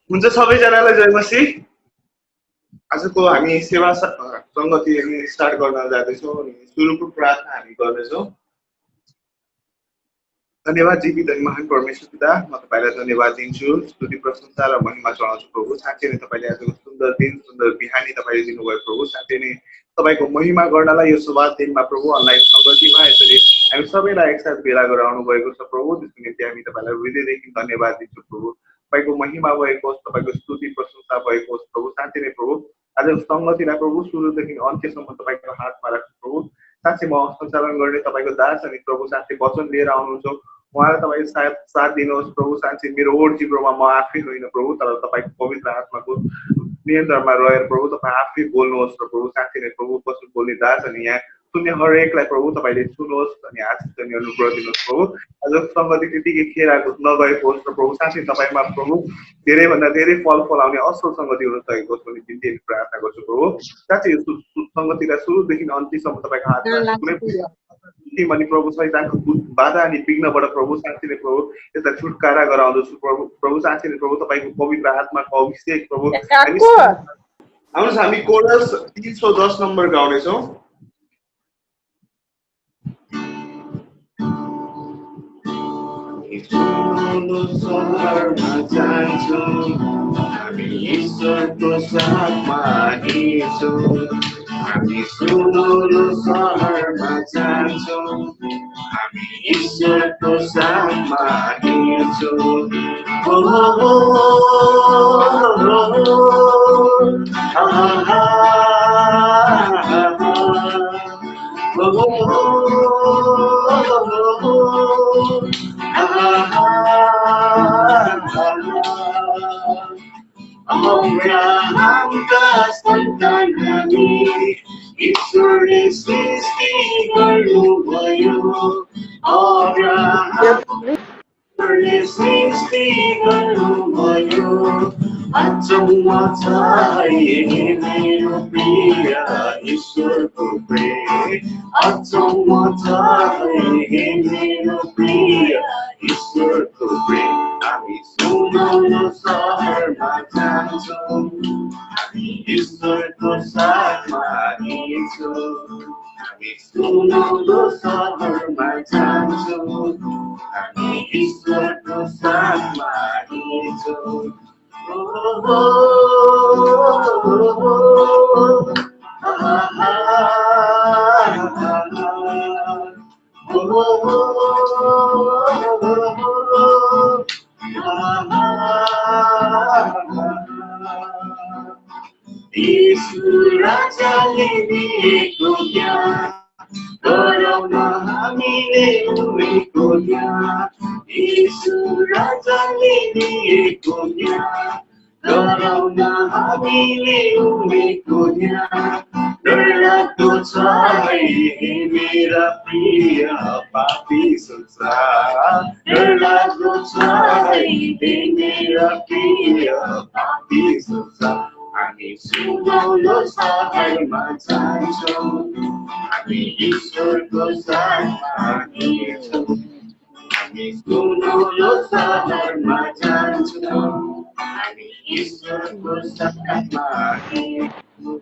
हुन्छ सबैजनालाई जय मसीह। आजको हामी सेवा सङ्गति हामी स्टार्ट गर्न जाँदैछौँ अनि सुरुको प्रार्थना हामी गर्नेछौँ। धन्यवाद जीवित अनि महान परमेश्वर पिता, म तपाईँलाई धन्यवाद दिन्छु, स्तुति प्रशंसा र महिमा चढाउँछु प्रभु। साँच्चै नै तपाईँले आजको सुन्दर दिन, सुन्दर बिहानी तपाईँले दिनुभयो प्रभु। साँच्चै नै तपाईँको महिमा गर्नलाई यो शुभ दिनमा प्रभु अनलाइन सङ्गतिमा यसरी हामी सबैलाई एकसाथ भेला गराउनु भएको छ प्रभु। त्यसको निम्ति हामी तपाईँलाई हृदयदेखि धन्यवाद दिन्छौँ प्रभु। तपाईँको महिमा भएको होस्, तपाईँको स्तुति प्रशंसा भएको होस् प्रभु। साँच्चै नै प्रभु आजको सङ्गतिलाई प्रभु सुरुदेखि अन्त्यसम्म तपाईँको हातमा राख्छु प्रभु। साँच्चै म सञ्चालन गर्ने तपाईँको दास अनि प्रभु साँच्चै वचन लिएर आउनुहुन्छ, उहाँलाई तपाईँ साथ दिनुहोस् प्रभु। साँच्चै मेरो ओठ जिब्रोमा म आफै होइन प्रभु, तर तपाईँको पवित्र आत्माको नियन्त्रणमा रहेर प्रभु तपाईँ आफै बोल्नुहोस् र प्रभु। साँच्चै नै प्रभु पशु बोल्ने दास अनि यहाँ सुन्ने हरेकलाई प्रभु तपाईँले सुन्नुहोस् अनि आशिष अनि अनुग्रह दिनुहोस् प्रभु। आज सङ्गति त्यतिकै खेर नगएको होस् र प्रभु साँच्चै तपाईँमा प्रभु धेरैभन्दा धेरै फल फलाउने असल सङ्गति हुन सकेको होस् भन्ने बिन्ती प्रार्थना गर्छु प्रभु। साँच्चै यो सङ्गतिलाई सुरुदेखि अन्तिमसम्म तपाईँको हातमा कुनै पनि प्रभु शैतानको बाधा अनि विघ्नबाट प्रभु साँच्चै नै प्रभु यसलाई छुटकारा गराउँदछु प्रभु। प्रभु साँच्चै नै प्रभु तपाईँको पवित्र आत्माको अभिषेक प्रभु। आउनुहोस् हामी कोरस 310 नम्बर गाउनेछौँ। सहरमा जान्छौँ हामी ईश्वरको साथमा हिँड्छौँ, हामी सुनौलो सहरमा जान्छौँ हामी ईश्वरको साथमा हिँड्छौँ। अब्राहमका सन्तान हामी ईश्वरले सृष्टि गर्नुभयो, अब्राहमले सृष्टि गर्नुभयो। अचम्म छ मेरो प्रिय ईश्वरको प्रेम, अचम्म छ मेरो प्रिय ईश्वरको प्रेम। हामी सुनौलो सहरमा जान्छौँ हामी ईश्वरको साथमा हिँड्छौँ, हामी सुनौलो सहरमा जान्छौँ हामी ईश्वरको साथमा हिँड्छौँ। यीशु राजाले दिएको ज्ञान गराउन हामीले उमेको ज्ञान, यीशु राजाले दिएको ज्ञान गराउन हामीले उमेको ज्ञान। डरलाग्दो छ मेरा प्रिय पापी संसार, डरलाग्दो छ मेरा प्रिय पापी संसार। हामी सुनौलो सहरमा जान्छौँ हामी ईश्वरको साथमा हिँड्छौँ, हामी सुनौलो सहरमा जान्छौँ हामी ईश्वरको साथमा हिँड्छौँ।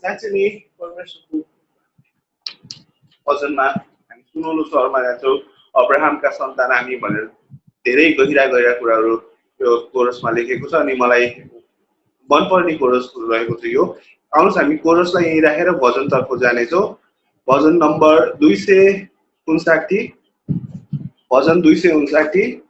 साँच्चै नै परमेश्वरको वचनमा हामी सुनौलो सहरमा जान्छौँ अब्राहमका सन्तान हामी भनेर धेरै गहिरा गहिरा कुराहरू यो कोरसमा लेखेको छ अनि मलाई मनपर्ने कोरस रहेको छ यो। आउनुहोस् हामी कोरसलाई यहीँ राखेर भजनतर्फ जानेछौँ। भजन नम्बर 259, भजन 259।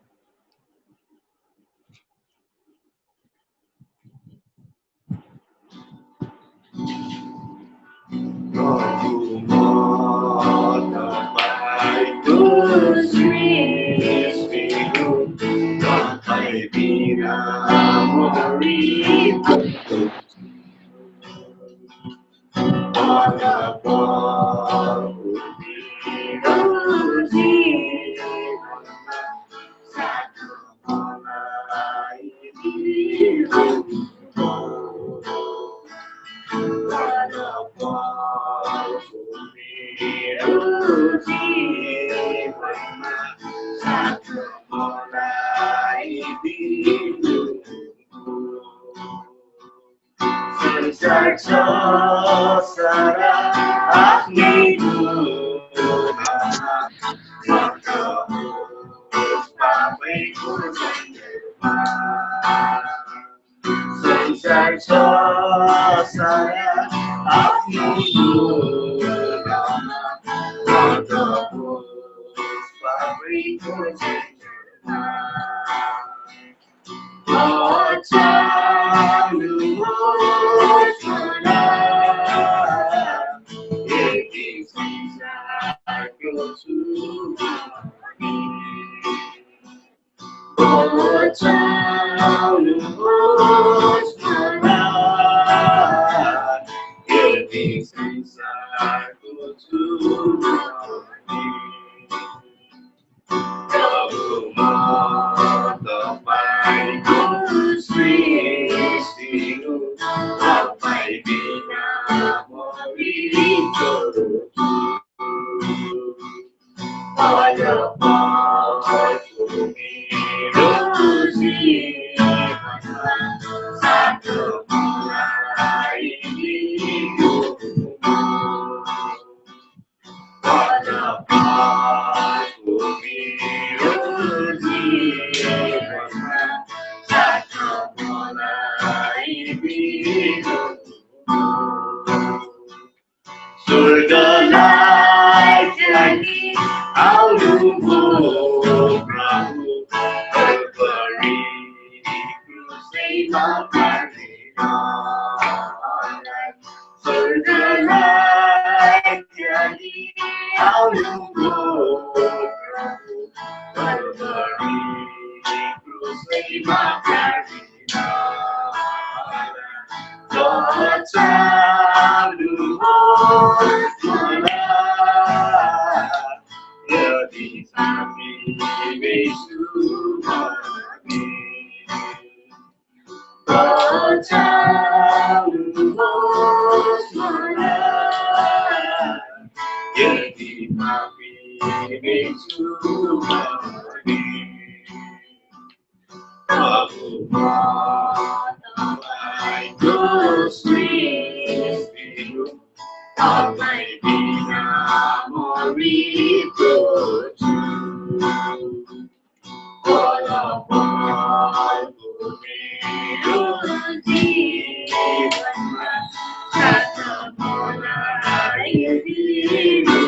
मेरो जीवनमा साथ मलाई दिनु संसार छ सारा आफ्नै धुनमा पापैको जङ्गलमा संसार छ सारा आफ्नै धुनमा पापैको जङ्गलमा बचाउनुहोस् मलाई यदि संसारको बचाउनुहोस् मलाई यदि संसारको प्रभु म तपाईको सृष्टि हो तपाईँ बिना म बिर्को मेरो जीवनमा साथ मलाई दिनु मेरो जीवनमा साथ मलाई दिनु स्वर्गलाई त्यागी आउनुभयो प्रभु कल्परी क्रुसैमा मारेर स्वर्गलाई त्यागी आउनुभयो प्रभु कल्परी क्रुसैमा मारेर बचाउनुहोस् मलाई यदि हामीले सुमने बचाउनुहोस् मलाई यदि हामीले सुमने प्रभु म तपाईँको सृष्टि हो तपाईँ बिना म बिर्को छु बलको मेरो जीवनमा साथ मलाई दिनु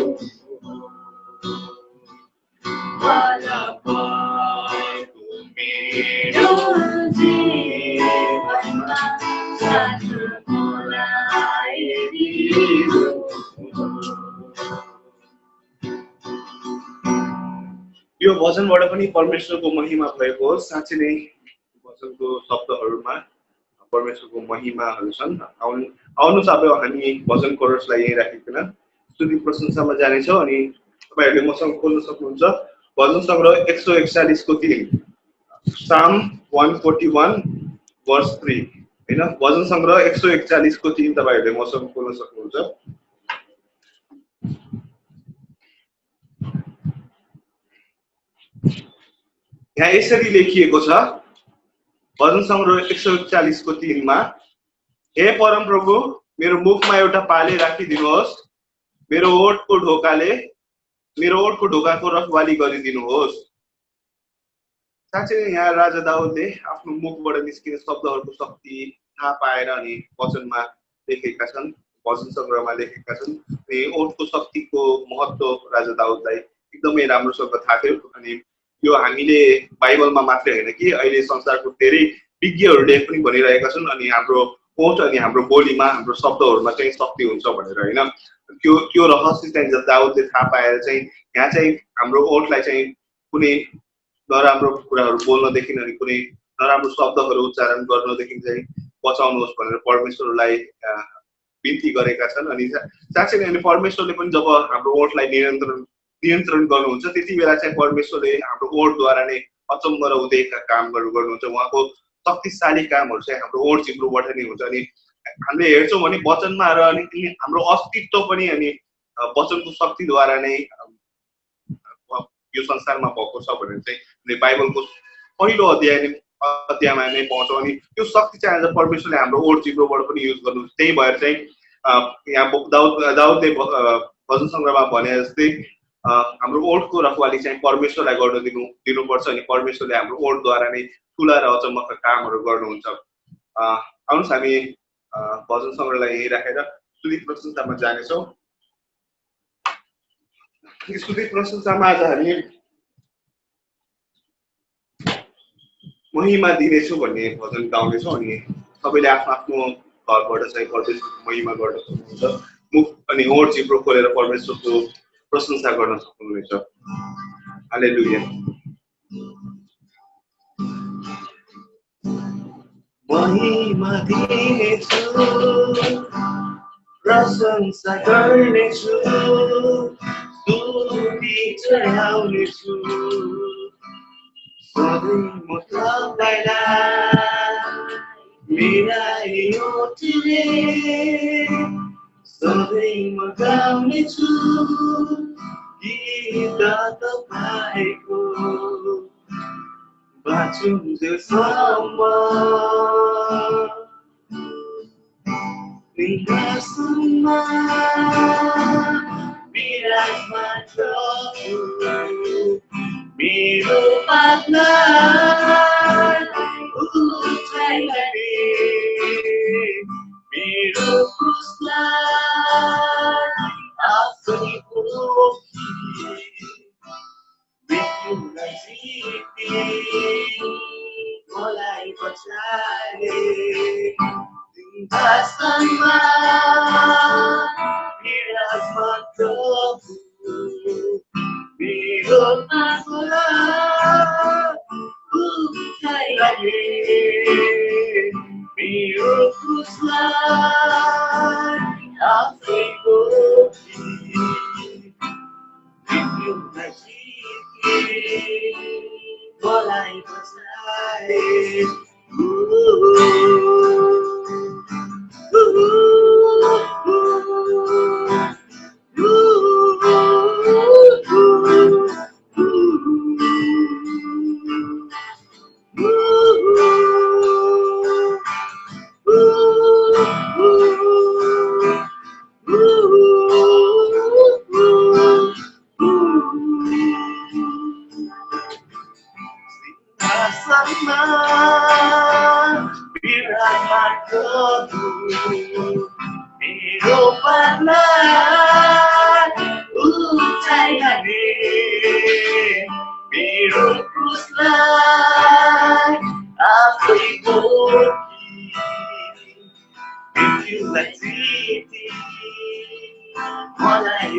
बलको मेरो जीवनमा साथ मलाई दिनु यो भजनबाट पनि परमेश्वरको महिमा भएको हो। साँच्चै नै भजनको शब्दहरूमा परमेश्वरको महिमाहरू छन्। आउनुहोस् अब हामी भजन कोरसलाई यहीँ राखिकन स्तुति प्रशंसामा जानेछौँ अनि तपाईँहरूले मसँग खोल्न सक्नुहुन्छ भजन सङ्ग्रह 141 को 3 साम 141 वर्स 3 हैन भजन सङ्ग्रह 141 को 3 तपाईँहरूले मसँग खोल्न सक्नुहुन्छ। यहाँ यसरी लेखिएको छ भजन सङ्ग्रह 141 को 3 मा हे परम प्रभु मेरो मुखमा एउटा पाले राखिदिनुहोस् मेरो ओठको ढोकाको रखवाली गरिदिनुहोस्। साँच्चै यहाँ राजा दाउदले आफ्नो मुखबाट निस्किने शब्दहरूको शक्ति थाहा पाएर अनि वचनमा लेखेका छन् भजन सङ्ग्रहमा लेखेका छन्। अनि ओठको शक्तिको महत्त्व राजा दाउदलाई एकदमै राम्रोसँग थाहा थियो। अनि यो हामीले बाइबलमा मात्रै होइन कि अहिले संसारको धेरै विज्ञहरूले पनि भनिरहेका छन् अनि हाम्रो ओठ अनि हाम्रो बोलीमा हाम्रो शब्दहरूमा चाहिँ शक्ति हुन्छ भनेर होइन। त्यो रहस्य चाहिँ दाउदले थाहा पाएर चाहिँ यहाँ चाहिँ हाम्रो ओठलाई चाहिँ कुनै नराम्रो कुराहरू बोल्नदेखि अनि कुनै नराम्रो शब्दहरू उच्चारण गर्नदेखि चाहिँ बचाउनुहोस् भनेर परमेश्वरलाई बिन्ती गरेका छन्। अनि साँच्चै नै परमेश्वरले पनि जब हाम्रो ओठलाई नियन्त्रण गर्नुहुन्छ त्यति बेला चाहिँ परमेश्वरले हाम्रो ओठद्वारा नै अचम्म र उदयका कामहरू गर्नुहुन्छ। उहाँको शक्तिशाली कामहरू चाहिँ हाम्रो ओठ जिब्रोबाट नै हुन्छ। अनि हामीले हेर्छौँ भने वचनमा र अनि हाम्रो अस्तित्व पनि अनि वचनको शक्तिद्वारा नै यो संसारमा भएको छ भनेर चाहिँ बाइबलको पहिलो अध्यायमा नै पाउँछौँ। अनि त्यो शक्ति चाहिँ आज परमेश्वरले हाम्रो ओल्ड जिब्रोबाट पनि युज गर्नुहुन्छ। त्यही भएर चाहिँ यहाँ दाउदले भजन सङ्ग्रहमा भने जस्तै हाम्रो ओल्डको रखवाली चाहिँ परमेश्वरलाई गर्न दिनुपर्छ। अनि परमेश्वरले हाम्रो ओल्डद्वारा नै ठुला र अचम्मका कामहरू गर्नुहुन्छ। आउनुहोस् हामी भजन सङ्ग्रहलाई यही राखेर स्तुति प्रशंसामा जानेछौँ। स्तुति प्रशंसामा आज हामी महिमा दिनेछु भन्ने भजन गाउनेछौँ। अनि सबैले आफ्नो आफ्नो घरबाट चाहिँ परमेश्वरको महिमा गर्न सक्नुहुन्छ। मुख अनि ओठ जिब्रो खोलेर परमेश्वरको प्रशंसा गर्न सक्नुहुनेछ। हालेलुया। महिमा दिनेछु, प्रशंसा गर्नेछु, स्तुति चढाउनेछु, सधैँ म तपाईँलाई मेरा ओठले सधैँ म गाउनेछु गीत तपाईँको बाँचुन्जेलसम्म सिंहासनमा विराजमान प्रभु मेरो पापलाई उठाइलाने मेरो क्रुसलाई आफै बोकी मृत्युलाई जिते मलाई बचाए सिंहासनमा विराजमान प्रभु मेरो पापलाई उठाइलाने मेरो क्रुसलाई आफै बोकी मृत्युलाई जिते मलाई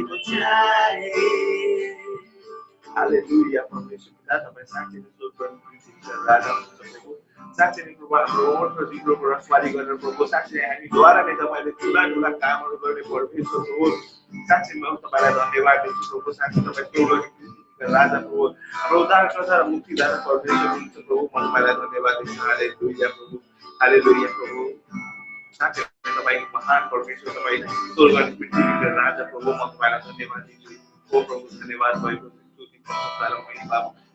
बचाए हालेलुया। परमेश्वर पिता तपाईँ साँच्चै नै स्वर्गमा पृथ्वीका राजा हुनुहुन्छ। साँच्चै नै प्रभु हाम्रो ओठ र जिब्रोको रखवाली गरेर प्रभु साँच्चै हामीद्वारा नै तपाईँले ठुला ठुला कामहरू गर्ने परमेश्वर प्रभु साँच्चै म तपाईँलाई धन्यवाद दिन्छु प्रभु। साँच्चै तपाईँ स्वर्गमा पृथ्वीका राजा प्रभु हाम्रो उद्धारकर्ता र मुक्तिदाता परमेश्वर हुनुहुन्छ प्रभु। म तपाईँलाई धन्यवाद दिन्छु। हालेलुया प्रभु, हालेलुया प्रभु। साँच्चै तपाईँको महान परमेश्वर तपाईँ स्वर्ग अनि पृथ्वीका राजा प्रभु। म तपाईँलाई धन्यवाद दिन्छु। ओ प्रभु धन्यवाद भएको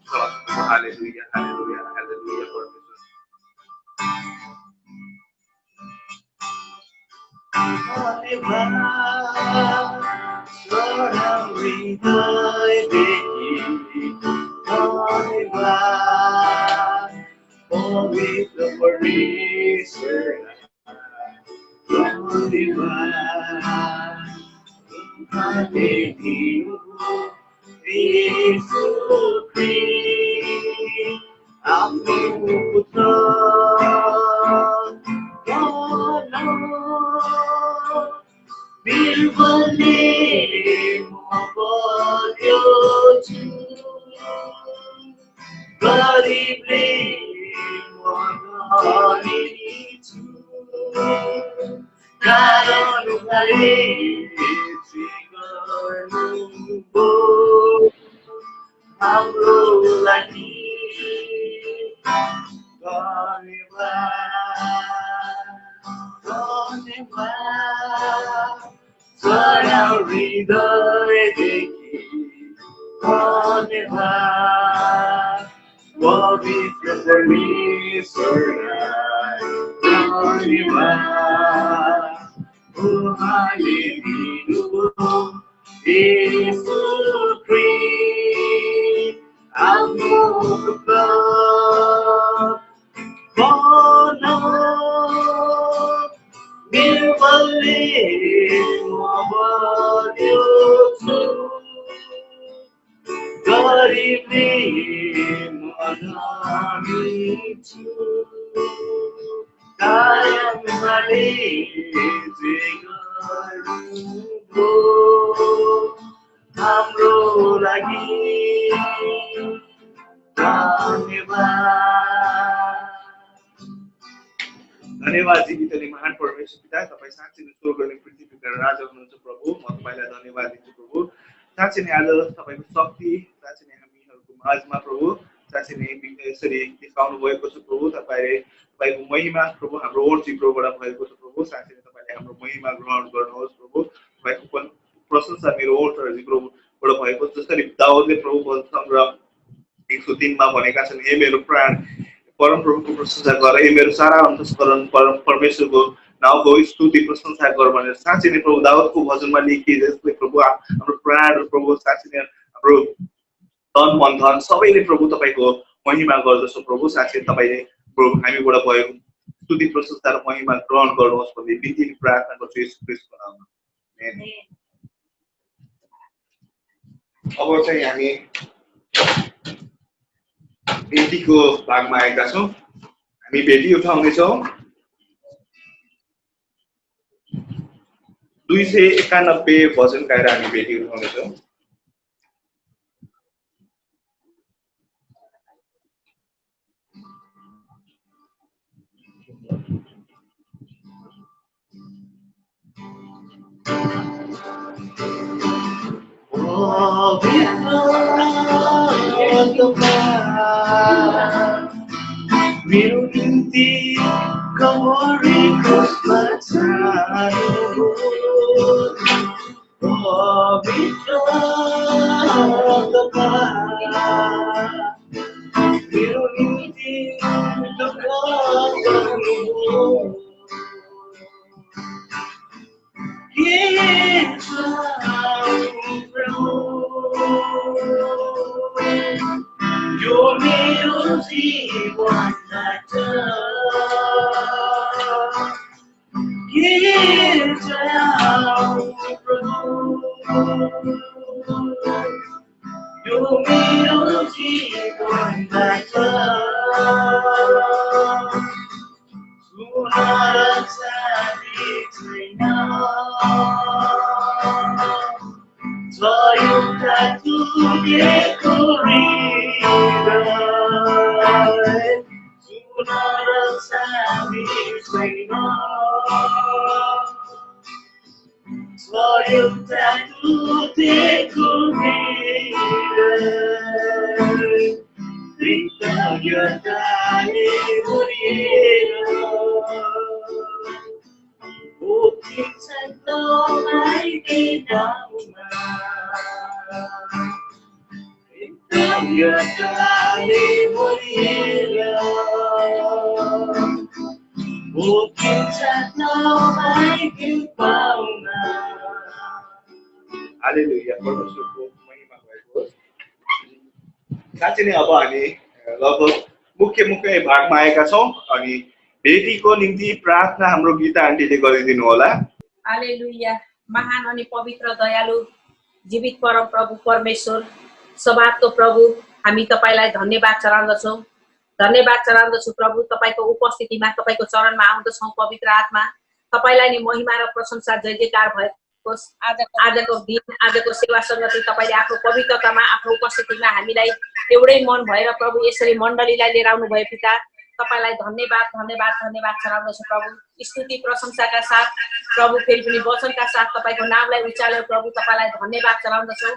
हालेलुया, हालेलुया, हालेलुया परमेश्वर। पवित्र परमेश्वर सदा हृदयदेखि धन्यवाद पवित्र परमेश्वरलाई धन्यवाद उहाँले दिनुभयो यीशु ख्रीष्ट आफ्नो निर्बलले म बल्यो छु गरिबले म धनी छु कायमले जे गर्नुभयो हाम्रो लागि धन्यवाद जीवित अनि महान परमेश्वर पिता तपाईँ साँच्चै नै स्वर्ग अनि पृथ्वीका राजा हुनुहुन्छ प्रभु म तपाईँलाई धन्यवाद दिन्छु प्रभु साँच्चै नै आज तपाईँको शक्ति साँच्चै नै हामीहरूको माझमा प्रभु साँच्चै नै यसरी देखाउनु भएको छ प्रभु तपाईँको महिमा प्रभु हाम्रो ओर जिब्रोबाट भएको छ प्रभु साँच्चै नै तपाईँले हाम्रो महिमा ग्रहण गर्नुहोस् प्रभु तपाईँको प्रशंसा मेरो ओठ र जिब्रोबाट भएको जसरी दाउदले प्रभु सङ्ग्रह 103 मा भनेका छन् हे मेरो प्राण परम प्रभुको प्रशंसा गर हे मेरो सारा अन्तस्करण परम परमेश्वरको नाउँको स्तुति प्रशंसा गर भनेर साँच्चै नै प्रभु दाउदको भजनमा लेखिए जसले प्रभु हाम्रो प्राण प्रभु साँच्चै नै हाम्रो तन मन धन सबैले प्रभु तपाईँको महिमा गर्दछ प्रभु साँच्चै तपाईँले प्रभु हामीबाट भएको स्तुति प्रशंसा र महिमा ग्रहण गर्नुहोस् भन्ने विनती प्रार्थना गर्छु यीशु ख्रीष्टको नाममा अब चाहिँ हामी भेटीको भागमा आएका छौँ हामी भेटी उठाउनेछौँ 291 भजन गाएर हामी भेटी उठाउनेछौँ मेरो निम्ति कमरी खोस्मा छाड्नु पवित्र मेरो निम्ति दुःख गर्नु यो मेरो जीवनबाट के जाऊ प्रभु यो मेरो जीवनबाट सुनार चाँदी छैन एउटा तुरेको हृदय सुनार चाँदी छैन एउटा तुरेको हृदय कृतज्ञताले भरिएर उठिन्छ तपाईँकै नाउँमा कृतज्ञताले भरिएर उठिन्छ तपाईँकै पाउमा हालेलुया परमेश्वरको महिमा भएको होस् साँच्चै नै अब हामी लगभग मुख्य भागमा आएका छौँ अनि भेटीको निम्ति प्रार्थना हाम्रो गीता आन्टीले गरिदिनु होला हालेलुया महान अनि पवित्र दयालु जीवित परम प्रभु परमेश्वर सभाको प्रभु हामी तपाईलाई धन्यवाद चढाउँदछौँ प्रभु तपाईको उपस्थितिमा तपाईको चरणमा आउँदछौँ पवित्र आत्मा तपाईलाई नै महिमा र प्रशंसा जय जयकार भएको आजको दिन आजको सेवा संगति तपाईले आफ्नो पवित्रतामा आफ्नो उपस्थितिमा हामीलाई एउटै मन भएर प्रभु यसरी मण्डलीलाई लिएर आउनु भयो पिता तपाईलाई धन्यवाद चढाउँदछु प्रभु स्तुति प्रशंसाका साथ प्रभु फेरि पनि वचनका साथ तपाईको नामलाई उचालेर प्रभु तपाईलाई धन्यवाद चढाउँदछौँ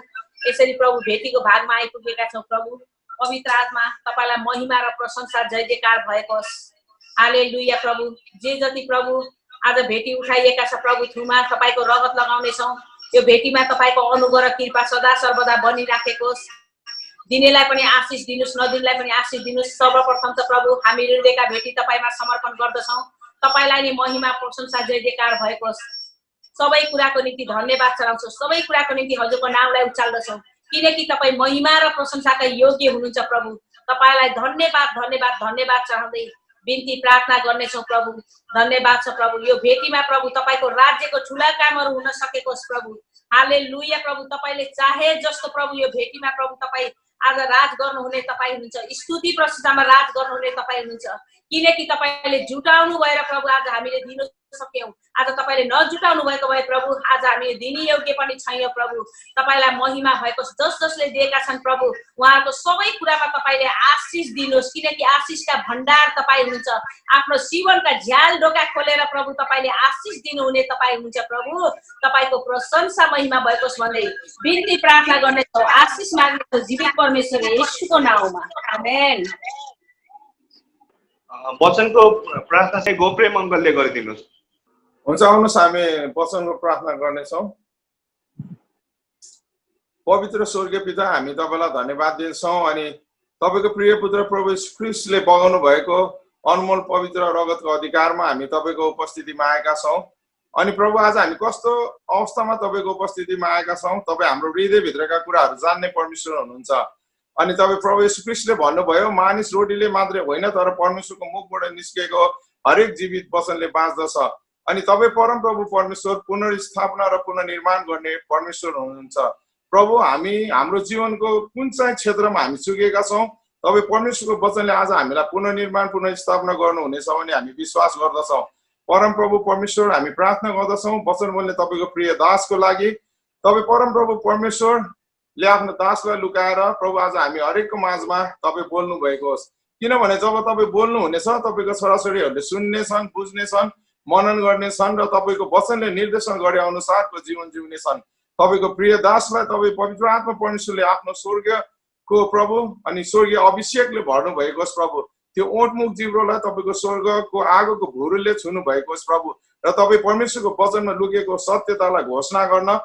यसरी प्रभु भेटीको भागमा आइपुगेका छौँ प्रभु पवित्र आत्मा तपाईलाई महिमा र प्रशंसा जय जयकार भएको होस् हालेलुया प्रभु जे जति प्रभु आज भेटी उठाइएका छ प्रभु थ्रुमा तपाईको रगत लगाउनेछौँ यो भेटीमा तपाईको अनुग्रह कृपा सदा सर्वदा बनिराखेकोस् दिनेलाई पनि आशिष दिनुस् नदिनेलाई पनि आशिष दिनुस् सर्वप्रथम त प्रभु हामी हृदयका भेटी तपाईमा समर्पण गर्दछौँ तपाईलाई नै महिमा प्रशंसा जय जयकार भएकोस् सबै कुराको निम्ति धन्यवाद चढाउँछौँ सबै कुराको निम्ति हजुरको नामलाई उचाल्दछौँ किनकि तपाई महिमा र प्रशंसाका योग्य हुनुहुन्छ प्रभु तपाईलाई धन्यवाद धन्यवाद धन्यवाद चढाउँदै बिन्ती प्रार्थना गर्नेछौँ प्रभु धन्यवाद छ प्रभु यो भेटीमा प्रभु तपाईको राज्यको ठूला कामहरू हुन सकेकोस् प्रभु हालेलुया प्रभु तपाईले चाहे जस्तो प्रभु यो भेटीमा प्रभु तपाई आज राज गर्नुहुने तपाई हुनुहुन्छ स्तुति प्रशंसामा राज गर्नुहुने तपाई हुनुहुन्छ किनकि तपाईले जुटाउनु भएर प्रभु आज हामीले दिन सक्यौं आज तपाईले नजुटाउनु भएको भए प्रभु आज हामीले दिने योग्य पनि छैनौं प्रभु तपाईलाई महिमा भएको जस जसले दिएका छन् प्रभु उहाँहरुको सबै कुरामा तपाईले आशिष दिनुहोस् किनकि आशिषका भण्डार तपाई हुनुहुन्छ आफ्नो जीवनका झ्याल ढोका खोलेर प्रभु तपाईले आशिष दिनुहुने तपाई हुनुहुन्छ प्रभु तपाईको प्रशंसा महिमा भएकोस् भन्दै बिन्ती प्रार्थना गर्नेछौँ आशिष माग्नेछौँ जीवित परमेश्वर येशूको नाममा आमेन वचनको प्रार्थना चाहिँ गोप्रे मङ्गलले गरिदिनुहोस् हुन्छ आउनुहोस् हामी वचनको प्रार्थना गर्नेछौँ पवित्र स्वर्गीय पिता हामी तपाईलाई धन्यवाद दिन्छौँ अनि तपाईको प्रिय पुत्र प्रभु येशू ख्रीष्टले बगाउनु भएको अनमोल पवित्र रगतको अधिकारमा हामी तपाईको उपस्थितिमा आएका छौँ अनि प्रभु आज हामी कस्तो अवस्थामा तपाईको उपस्थितिमा आएका छौँ तपाई हाम्रो हृदयभित्रका कुराहरू जान्ने परमेश्वर हुनुहुन्छ अनि तपाईँ प्रभु येशू ख्रीष्टले भन्नुभयो मानिस रोटीले मात्रै होइन तर परमेश्वरको मुखबाट निस्केको हरेक जीवित वचनले बाँच्दछ अनि तपाईँ परम प्रभु परमेश्वर पुनर्स्थापना र पुनर्निर्माण गर्ने परमेश्वर हुनुहुन्छ प्रभु हामी हाम्रो जीवनको कुन चाहिँ क्षेत्रमा हामी चुकेका छौँ तपाईँ परमेश्वरको वचनले आज हामीलाई पुनर्निर्माण पुनर्स्थापना गर्नुहुनेछ भने हामी विश्वास गर्दछौँ परम प्रभु परमेश्वर हामी प्रार्थना गर्दछौँ वचन बोल्ने तपाईँको प्रिय दासको लागि तपाईँ परम प्रभु परमेश्वरले आफ्नो दासलाई लुकाएर प्रभु आज हामी हरेकको माझमा तपाईँ बोल्नु भएको होस् किनभने जब तपाईँ बोल्नु हुनेछ तपाईँको छोराछोरीहरूले सुन्नेछन् बुझ्नेछन् मनन गर्नेछन् र तपाईँको वचनले निर्देशन गरे अनुसारको जीवन जिउनेछन् तपाईँको प्रिय दासलाई तपाईँ पवित्र आत्मा परमेश्वरले आफ्नो स्वर्गको प्रभु अनि स्वर्गीय अभिषेकले भर्नु भएको होस् प्रभु त्यो ओठमुख जिब्रोलाई तपाईँको स्वर्गको आगोको भुरुले छुनु भएको होस् प्रभु र तपाईँ परमेश्वरको वचनमा लुकेको सत्यतालाई घोषणा गर्न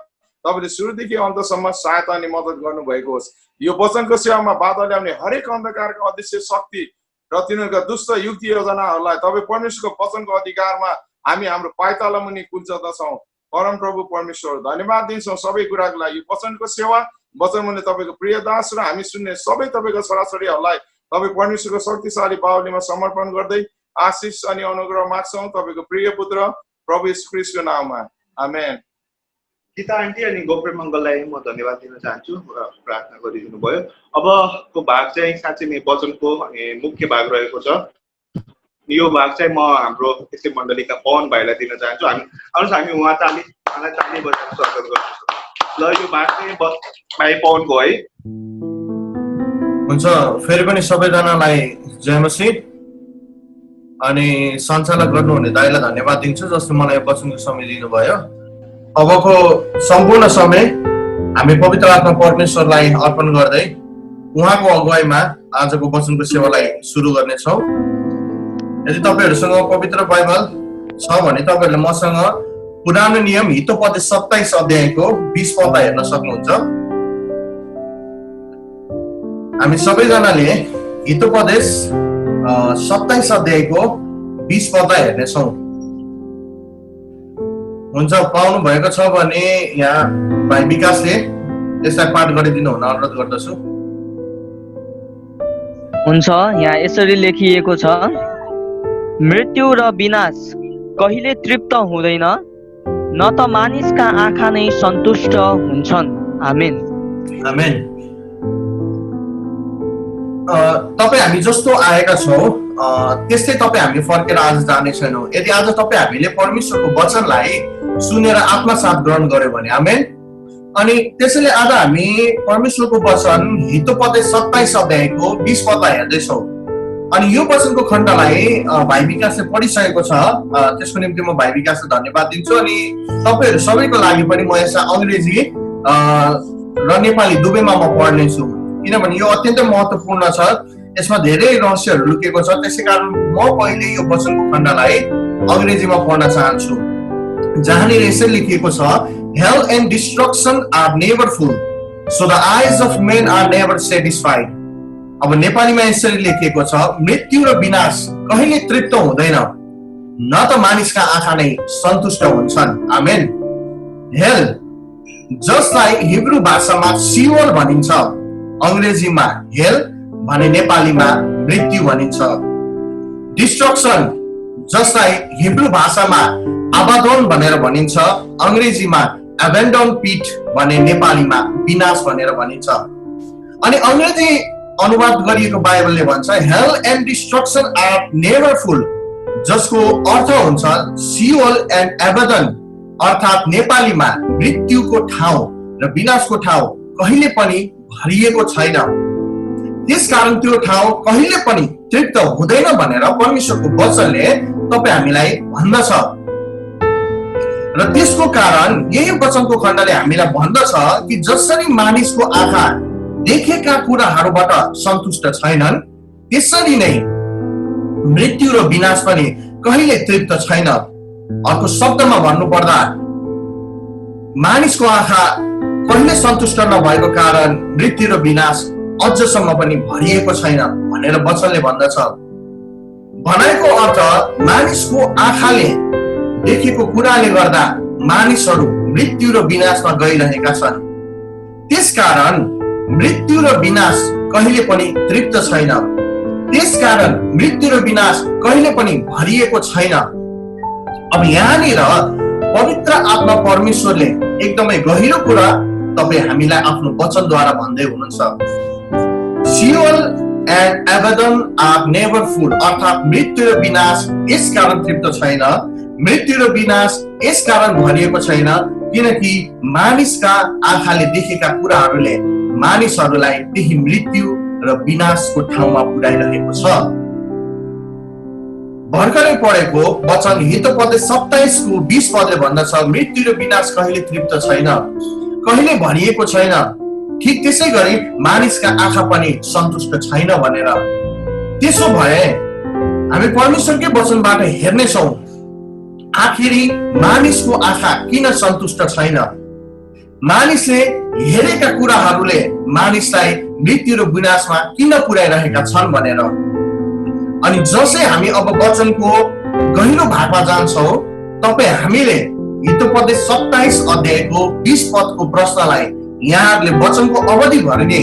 तपाईले सुरुदेखि अन्तसम्म सहायता अनि मद्दत गर्नु भएको होस् यो वचनको सेवामा बाधा ल्याउने हरेक अन्धकारको अदृश्य शक्ति र तिनीहरूका दुष्ट युक्ति योजनाहरूलाई तपाईँ परमेश्वरको वचनको अधिकारमा हामी हाम्रो पाइताला मुनि कुल्चदछौँ परम प्रभु परमेश्वर धन्यवाद दिन्छौँ सबै कुराको लागि यो वचनको सेवा वचन मुनि तपाईँको प्रिय दास र हामी सुन्ने सबै तपाईँको छोराछोरीहरूलाई तपाईँ परमेश्वरको शक्तिशाली बाहुलीमा समर्पण गर्दै आशिष अनि अनुग्रह माग्छौँ तपाईँको प्रिय पुत्र प्रभु येशू ख्रीष्टको नाममा आमेन गीता आन्टी अनि गोप्रे मङ्गललाई म धन्यवाद दिन चाहन्छु र प्रार्थना गरिदिनु भयो अबको भाग चाहिँ साँच्चै नै वचनको मुख्य भाग रहेको छ यो भाग चाहिँ म हाम्रो यसै मण्डलीका पवन भाइलाई दिन चाहन्छु हामी उहाँलाई ताली बजाउन स्वागत गर्छौँ ल यो भाग चाहिँ भाइ पवनको है हुन्छ फेरि पनि सबैजनालाई जय मसीह अनि सञ्चालक गर्नुहुने दाइलाई धन्यवाद दिन्छु जसले मलाई वचनको समय दिनुभयो अबको सम्पूर्ण समय हामी पवित्र आत्मा परमेश्वरलाई अर्पण गर्दै उहाँको अगुवाईमा आजको वचनको सेवालाई सुरु गर्नेछौँ यदि तपाईहरुसँग पवित्र बाइबल छ भने तपाईहरुले मसँग पुरानो नियम हितोपदेश 27 अध्यायको 20 पद हेर्न सक्नुहुन्छ हामी सबैजनाले हितोपदेश 27 अध्यायको 20 पद हेर्नेछौँ हुन्छ पाउनु भएको छ भने यहाँ भाइ विकासले यसलाई पाठ गरिदिनु हुन अनुरोध गर्दछु हुन्छ यहाँ यसरी लेखिएको छ मृत्यु र विनाश कहिले तृप्त हुँदैन न त मानिसका आँखा नै सन्तुष्ट हुन्छन् आमेन आमेन तपाईँ हामी जस्तो आएका छौँ त्यस्तै तपाईँ हामी फर्केर आज जाने छैनौँ यदि आज तपाईँ हामीले परमेश्वरको वचनलाई सुनेर आत्मसात ग्रहण गर्यो भने आमेन अनि त्यसैले आज हामी परमेश्वरको वचन हितोपदेश 27 अध्यायको 20 पदलाई हेर्दैछौँ अनि यो वचनको खण्डलाई भाइ विकासले पढिसकेको छ त्यसको निम्ति म भाइ विकासलाई धन्यवाद दिन्छु अनि तपाईहरु सबैको लागि पनि म यसलाई अंग्रेजी र नेपाली दुवैमा म पढ्नेछु किनभने यो अत्यन्तै महत्त्वपूर्ण छ यसमा धेरै रहस्यहरू लुकेको छ त्यसैकारण म पहिले यो वचनको खण्डलाई अंग्रेजीमा पढ्न चाहन्छु, जहाँनिर यसरी लेखिएको छ, hell and destruction are never full, so the eyes of men are never satisfied. अब नेपालीमा यसरी लेखिएको छ, मृत्यु र विनाश कहिले तृप्त हुँदैन, न त मानिसका आँखा नै सन्तुष्ट हुन्छन्। आमेन। हेल, जसलाई हिब्रू भाषामा सिओल भनिन्छ, अंग्रेजीमा हेल भने नेपालीमा मृत्यु भनिन्छ। डिस्ट्रक्सन, जसलाई हिब्रू भाषामा आबादोन भनेर भनिन्छ, अंग्रेजीमा एबेन्डन पिट भने नेपालीमा विनाश भनेर भनिन्छ। अनि अंग्रेजी अनुवाद गरिएको बाइबलले भन्छ hell and destruction are never full, जसको अर्थ हुन्छ सिओल एन्ड एबेडन, अर्थात् नेपालीमा मृत्युको ठाउँ र विनाशको ठाउँ कहिले पनि भरिएको छैन, त्यसकारण त्यो ठाउँ कहिले पनि तृप्त हुँदैन भनेर परमेश्वरको वचनले तपाईँ हामीलाई भन्दछ। र त्यसको कारण यही वचनको खण्डले हामीलाई भन्दछ कि जसरी मानिसको आँखा देखेका कुराहरूबाट सन्तुष्ट छैनन्, त्यसरी नै मृत्यु र विनाश पनि कहिले तृप्त छैन। अर्को शब्दमा भन्नुपर्दा मानिसको आँखा कहिले सन्तुष्ट नभएको कारण मृत्यु र विनाश अझसम्म पनि भरिएको छैन भनेर वचनले भन्दछ। भनाइको अर्थ मानिसको आँखाले देखेको कुराले गर्दा मानिसहरू मृत्यु र विनाशमा गइरहेका छन्, त्यसकारण मृत्यु र विनाश कहिले पनि तृप्त छैन, त्यसकारण मृत्यु र विनाश कहिले पनि भरिएको छैन। अब यहाँनिर पवित्र आत्मा परमेश्वरले एकदमै गहिरो कुरा तपाईँ हामीलाई आफ्नो वचनद्वारा भन्दै हुनुहुन्छ। सिओल एन्ड एबेडन आर नेभर फुल, अर्थात् मृत्यु र विनाश यस कारण तृप्त छैन, मृत्यु र विनाश यस कारण भरिएको छैन किनकि मानिसका आँखाले देखेका कुराहरूले मानिसहरूलाई त्यही मृत्यु र विनाशको ठाउँमा पुर्याइरहेको छ। भर्खरै पढेको वचन हितोपदेश 27 को 20 पदले भन्दछ मृत्यु र विनाश कहिले तृप्त छैन, कहिले भरिएको छैन, ठिक त्यसै गरी मानिसका आँखा पनि सन्तुष्ट छैन भनेर। त्यसो भए हामी परमेश्वरकै वचनबाट हेर्नेछौँ आखिरी मानिसको आँखा किन सन्तुष्ट छैन, मानिसले हेरेका कुराहरूले मानिसलाई मृत्यु र विनाशमा किन पुर्याइरहेका छन् भनेर। अनि जसै हामी अब वचनको गहिरो भागमा जान्छौँ, तपाईँ हामीले हितोपदेश 27 अध्यायको 20 पदको प्रश्नलाई यहाँहरूले वचनको अवधिभरि नै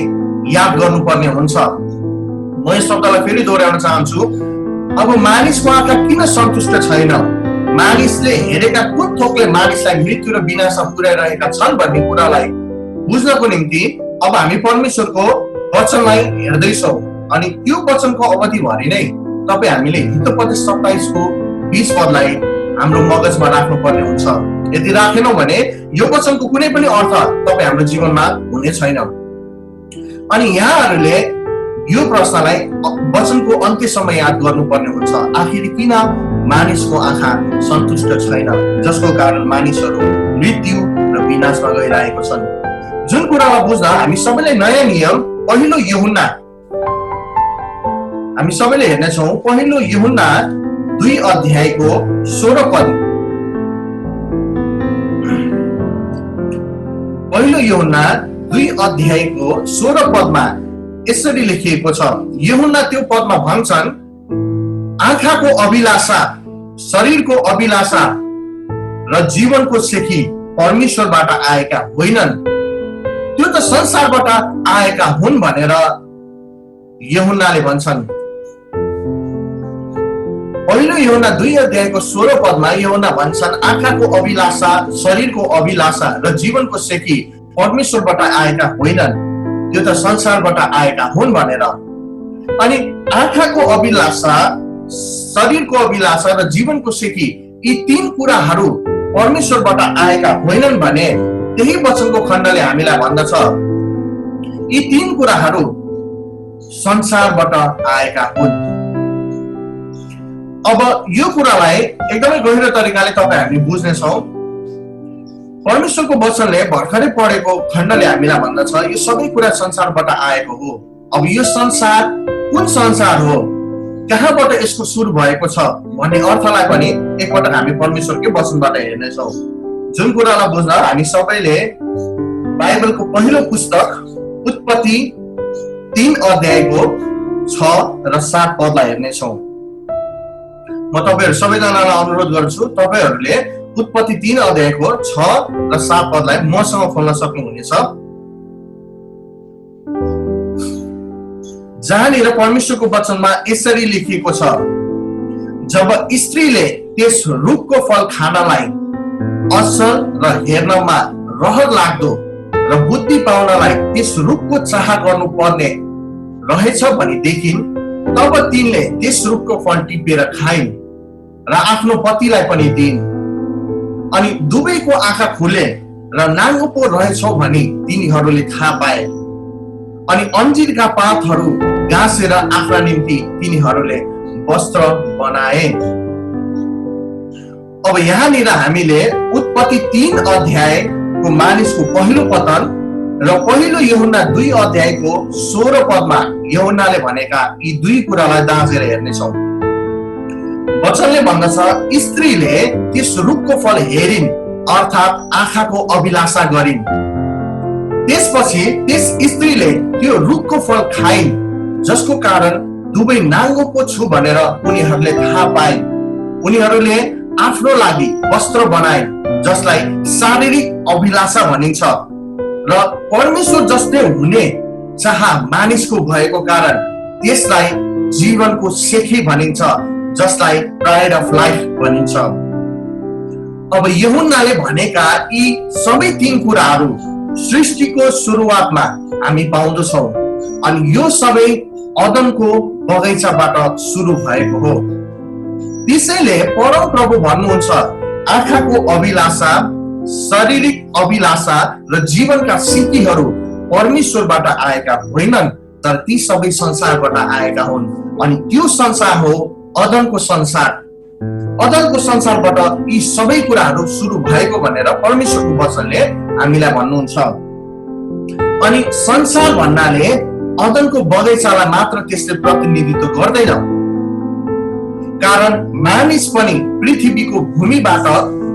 याद गर्नुपर्ने हुन्छ। म यस शब्दलाई फेरि दोहोऱ्याउन चाहन्छु। अब मानिसको आँखा किन सन्तुष्ट छैन, मानिसले हेरेका कुन थोकले मानिसलाई मृत्यु र विनाशमा पुर्याइरहेका छन् भन्ने कुरालाई बुझ्नको निम्ति अब हामी परमेश्वरको वचनलाई हेर्दैछौँ। अनि त्यो वचनको अवधिभरि नै तपाईँ हामीले हितोपदेश 27 को 20 पदलाई हाम्रो मगजमा राख्नुपर्ने हुन्छ। यदि राखेनौँ भने यो वचनको कुनै पनि अर्थ तपाईँ हाम्रो जीवनमा हुने छैन। अनि यहाँहरूले यो प्रश्नलाई वचनको अन्त्यसम्म याद गर्नुपर्ने हुन्छ, आखिर किन मानिसको आँखा सन्तुष्ट छैन जसको कारण मानिसहरू मृत्यु र विनाशमा गइरहेको छन्। जुन कुरालाई बुझ्दा हामी सबैले नयाँ नियम पहिलो यूहन्ना हामी सबैले हेर्नेछौँ। पहिलो यूहन्ना 2 अध्यायको 16 पद, पहिलो यूहन्ना 2 अध्यायको 16 पदमा यसरी लेखिएको छ। यूहन्ना त्यो पदमा भन्छन् आँखाको अभिलाषा, शरीरको अभिलाषा र जीवनको सेखी परमेश्वरबाट आएका होइनन्, त्यो त संसारबाट आएका हुन् भनेर यूहन्नाले भन्छन्। पहिलो यूहन्ना 2 अध्यायको 16 पदमा यूहन्ना भन्छन् आँखाको अभिलाषा, शरीरको अभिलाषा र जीवनको सेखी परमेश्वरबाट आएका होइनन्, त्यो त संसारबाट आएका हुन् भनेर। अनि आँखाको अभिलाषा, शरीरको अभिलाषा र जीवनको सेखी यी 3 कुराहरू परमेश्वरबाट आएका होइनन् भने त्यही वचनको खण्डले हामीलाई भन्दछ यी 3 कुराहरू संसारबाट आएका हुन्। अब यो कुरालाई एकदमै गहिरो तरिकाले तपाईँ हामी बुझ्नेछौँ। परमेश्वरको वचनले भर्खरै पढेको खण्डले हामीलाई भन्दछ यो सबै कुरा संसारबाट आएको हो। अब यो संसार कुन संसार हो? कहाँबाट यसको सुरु भएको छ भन्ने अर्थलाई पनि एकपटक हामी परमेश्वरकै वचनबाट हेर्नेछौँ। जुन कुरालाई बुझ्न हामी सबैले बाइबलको पहिलो पुस्तक उत्पत्ति 3 अध्यायको 6 र 7 पदलाई हेर्नेछौँ। म तपाईहरु सबैजनालाई अनुरोध गर्छु, तपाईहरुले उत्पत्ति 3 अध्यायको 6 र 7 पदलाई मसँग खोल्न सक्नुहुनेछ, जहाँनिर परमेश्वरको वचनमा यसरी लेखिएको छ, जब स्त्रीले त्यस रुखको फल खानलाई असल र हेर्नमा रहर लाग्दो र बुद्धि पाउनलाई त्यस रुखको चाह गर्नु पर्ने रहेछ भनी देखिन्, तब तिनले त्यस रुखको फल टिपेर खाइन् र आफ्नो पतिलाई पनि दिइन्। अनि दुवैको आँखा खुले र नाङ्गो पो रहेछौ भनी तिनीहरूले थाहा पाए। अनि अन्जीरका पातहरू गाँसेर आफ्ना निम्ति तिनीहरूले वस्त्र बनाए। अब यहाँनिर हामीले उत्पत्ति 3 अध्यायको मानिसको पहिलो पतन र पहिलो यूहन्ना 2 अध्यायको 16 पदमा यूहन्नाले भनेका यी दुई कुरालाई दाँजेर हेर्नेछौँ। वचनले भन्दछ, स्त्रीले त्यस रुखको फल हेरिन् अर्थात् आँखाको अभिलाषा गरिन्। त्यसपछि त्यस स्त्रीले त्यो रुखको फल खाइन्, जसको कारण दुवै नाङ्गो पो छु भनेर उनीहरूले थाहा पाए। उनीहरूले आफ्नो लागि वस्त्र बनाए, जसलाई शारीरिक अभिलाषा भनिन्छ र परमेश्वर जस्तै हुने चाह मानिसको भएको कारण त्यसलाई जीवनको सेखी भनिन्छ, जसलाई प्राइड अफ लाइफ भनिन्छ। अब यूहन्नाले भनेका यी सबै 3 कुराहरू सृष्टिको सुरुवातमा हामी पाउँदछौँ, अनि यो सबै अदनको बगैँचाबाट सुरु भएको हो। त्यसैले परम प्रभु भन्नुहुन्छ, आँखाको अभिलाषा, शारीरिक अभिलाषा र जीवनका सिद्धिहरू परमेश्वरबाट आएका होइनन्, तर ती सबै संसारबाट आएका हुन्। अनि त्यो संसार हो अदनको संसार। अदनको संसारबाट यी सबै कुराहरू सुरु भएको भनेर परमेश्वरको वचनले हामीलाई भन्नुहुन्छ। अनि संसार भन्नाले अदनको बगैँचालाई मात्र त्यसले प्रतिनिधित्व गर्दैन, कारण मानिस पनि पृथ्वीको भूमिबाट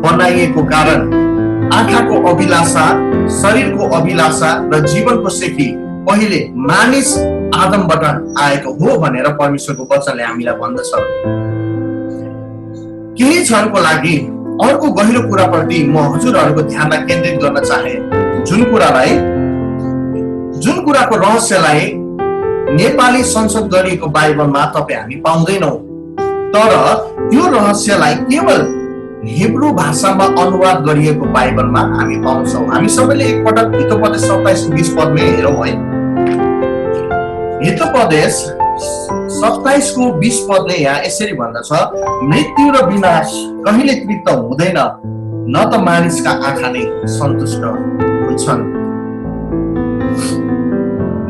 बनाइएको कारण आँखाको अभिलाषा, शरीरको अभिलाषा र जीवनको सेखी पहिले मानिस आदमबाट आएको हो भनेर परमेश्वरको वचनले हामीलाई भन्दछ। केही क्षणको लागि अर्को गहिरो कुराप्रति म हजुरहरूको ध्यानलाई केन्द्रित गर्न चाहे, जुन कुराको रहस्यलाई नेपाली संशोधन गरिएको बाइबलमा तपाईँ हामी पाउँदैनौँ, तर त्यो रहस्यलाई केवल हिब्रू भाषामा अनुवाद गरिएको बाइबलमा हामी पाउँछौँ। हामी सबैले एकपटक हितोपदेश 27:20 पदमा हेरौँ है। हितोपदेश 27:20 पदले यहाँ यसरी भन्दछ, मृत्यु र विनाश कहिले तृप्त हुँदैन, न त मानिसका आँखा नै सन्तुष्ट हुन्छन्।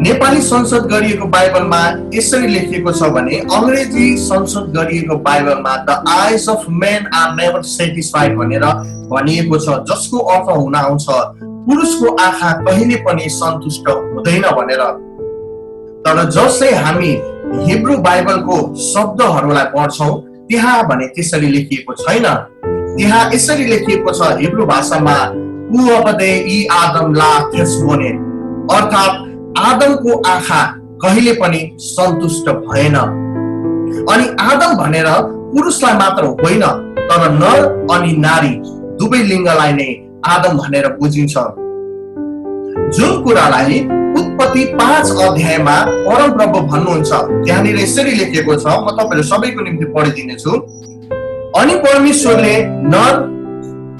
नेपाली संशोधन गरिएको बाइबलमा यसरी लेखिएको छ भने अंग्रेजी संशोधन गरिएको बाइबलमा the eyes of man are never satisfied भनेर भनिएको छ, जसको अर्थ हुन आउँछ पुरुषको आँखा कहिले पनि सन्तुष्ट हुँदैन भनेर। तर जसै हामी हिब्रू बाइबलको शब्दहरूलाई पढ्छौँ त्यहाँ भने त्यसरी लेखिएको छैन। त्यहाँ यसरी लेखिएको छ हिब्रू भाषामा, उअबदे ई आदम ला थेस्बोने, अर्थात् आदमको आँखा कहिले पनि सन्तुष्ट भएन। अनि आदम भनेर पुरुषलाई मात्र होइन, तर नर अनि नारी दुवै लिङ्गलाई नै आदम भनेर बुझिन्छ। जुन कुरालाई उत्पत्ति 5 अध्यायमा परम प्रभु भन्नुहुन्छ, त्यहाँनिर यसरी लेखिएको छ, म तपाईहरु सबैको निम्ति पढिदिनेछु। अनि परमेश्वरले नर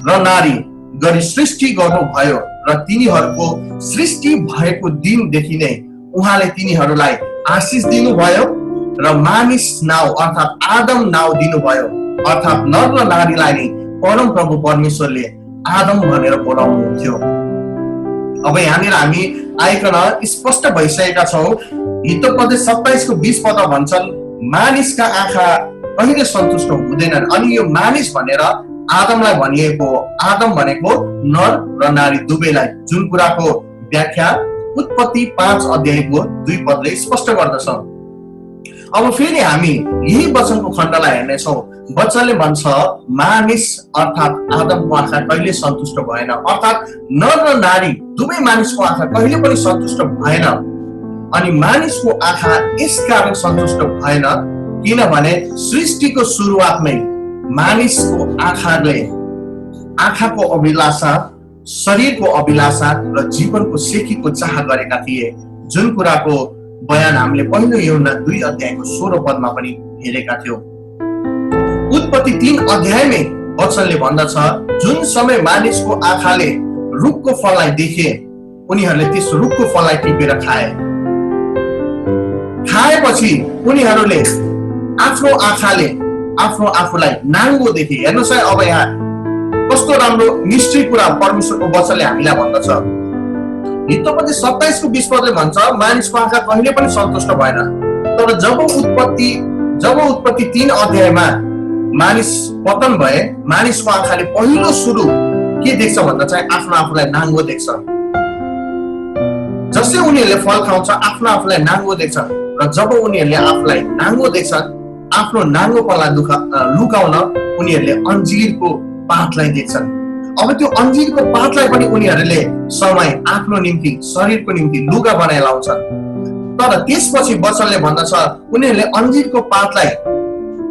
र नारी गरी सृष्टि गर्नुभयो र तिनीहरूको सृष्टि भएको दिनदेखि नै उहाँले तिनीहरूलाई आशिष दिनुभयो र मानिस नाउँ अर्थात् आदम नाउँ दिनुभयो, अर्थात् नर र नारीलाई नै परम प्रभु परमेश्वरले आदम भनेर बोलाउनुहुन्थ्यो। अब यहाँनिर हामी आइकन स्पष्ट भइसकेका छौँ। हितोपदेश 27:20 पद भन्छन्, मानिसका आँखा कहिले सन्तुष्ट हुँदैनन्। अनि यो मानिस भनेर आदमलाई भनिएको, आदम भनेको नर र नारी दुवैलाई, जुन कुराको व्याख्या उत्पत्ति 5 अध्यायको 2 पदले स्पष्ट गर्दछ। अब फेरि हामी यही वचनको खण्डलाई हेर्नेछौँ। वचनले भन्छ मानिस अर्थात् आदमको आँखा कहिले सन्तुष्ट भएन, अर्थात् नर र नारी दुवै मानिसको आँखा कहिले पनि सन्तुष्ट भएन। अनि मानिसको आँखा यसकारण सन्तुष्ट भएन किनभने सृष्टिको सुरुवातमै मानिसको आँखाको अभिलाषा, शरीरको अभिलाषा र जीवनको सेखीको चाह गरेका थिए, जुन कुराको बयान हामीले पहिलो यूहन्ना 2 अध्यायको 16 पदमा पनि हेरेका थियौं। उत्पत्ति 3 अध्यायमै वचनले भन्दछ जुन समय मानिसको आँखाले रुखको फललाई देखे उनीहरूले त्यस रुखको फललाई टिपेर खाएपछि उनीहरूले आफ्नो आँखाले आफ्नो आफूलाई नाङ्गो देखे। हेर्नुहोस् है, अब यहाँ कस्तो राम्रो निश्चय कुरा परमेश्वरको वचनले हामीलाई भन्दछ। हितोपति 27 को 20 पदले भन्छ मानिसको आँखा कहिले पनि सन्तुष्ट भएन। तर जब उत्पत्ति 3 अध्यायमा मानिस पतन भए मानिसको आँखाले पहिलो सुरु के देख्छ भन्दा चाहिँ आफ्नो आफूलाई नाङ्गो देख्छ। जसले उनीहरूले फल खाउँछ आफ्नो आफूलाई नाङ्गो देख्छ र जब उनीहरूले आफूलाई नाङ्गो देख्छन् आफ्नो नाङ्गोपनलाई लुकाउन उनीहरूले अन्जीरको पातलाई देख्छन्। अब त्यो अन्जीरको पातलाई पनि उनीहरूले समय आफ्नो निम्ति शरीरको निम्ति लुगा बनाएर लाउँछन्। तर त्यसपछि वचनले भन्दछ उनीहरूले अन्जीरको पातलाई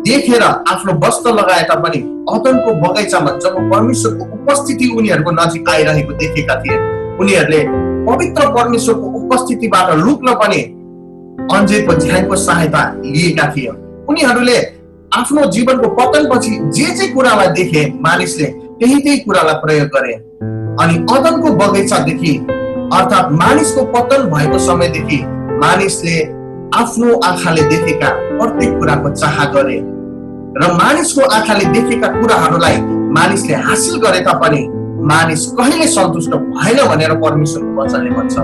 देखेर आफ्नो वस्त्र लगाए तापनि अदनको बगैँचामा जब परमेश्वरको उपस्थिति उनीहरूको नजिक आइरहेको देखेका थिए उनीहरूले पवित्र परमेश्वरको उपस्थितिबाट लुक्न पनि अन्जीरको झ्याङको सहायता लिएका थिए। उनीहरूले आफ्नो जीवनको पतनपछि जे कुरालाई देखे मानिसले त्यही कुरालाई प्रयोग गरे। अनि अदनको बगैँचादेखि अर्थात् मानिसको पतन भएको समयदेखि मानिसले आफ्नो आँखाले देखेका प्रत्येक कुराको चाह गरे र मानिसको आँखाले देखेका कुराहरूलाई मानिसले हासिल गरे तापनि मानिस कहिले सन्तुष्ट भएन भनेर परमेश्वरको वचनले भन्छ।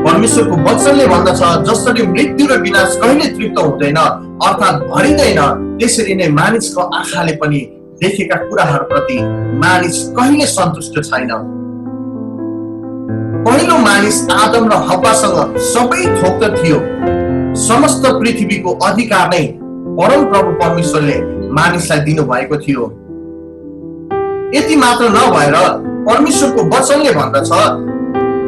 परमेश्वरको वचनले भन्दछ जसरी मृत्यु र विनाश कहिले तृप्त हुँदैन अर्थात् भरिँदैन त्यसरी नै मानिसको आँखाले पनि देखेका कुराहरूप्रति मानिस कहिले सन्तुष्ट छैन। पहिलो मानिस आदम र हव्वासँग सबै थोक थियो। समस्त पृथ्वीको अधिकार नै परम प्रभु परमेश्वरले मानिसलाई दिनुभएको थियो। यति मात्र नभएर परमेश्वरको वचनले भन्दछ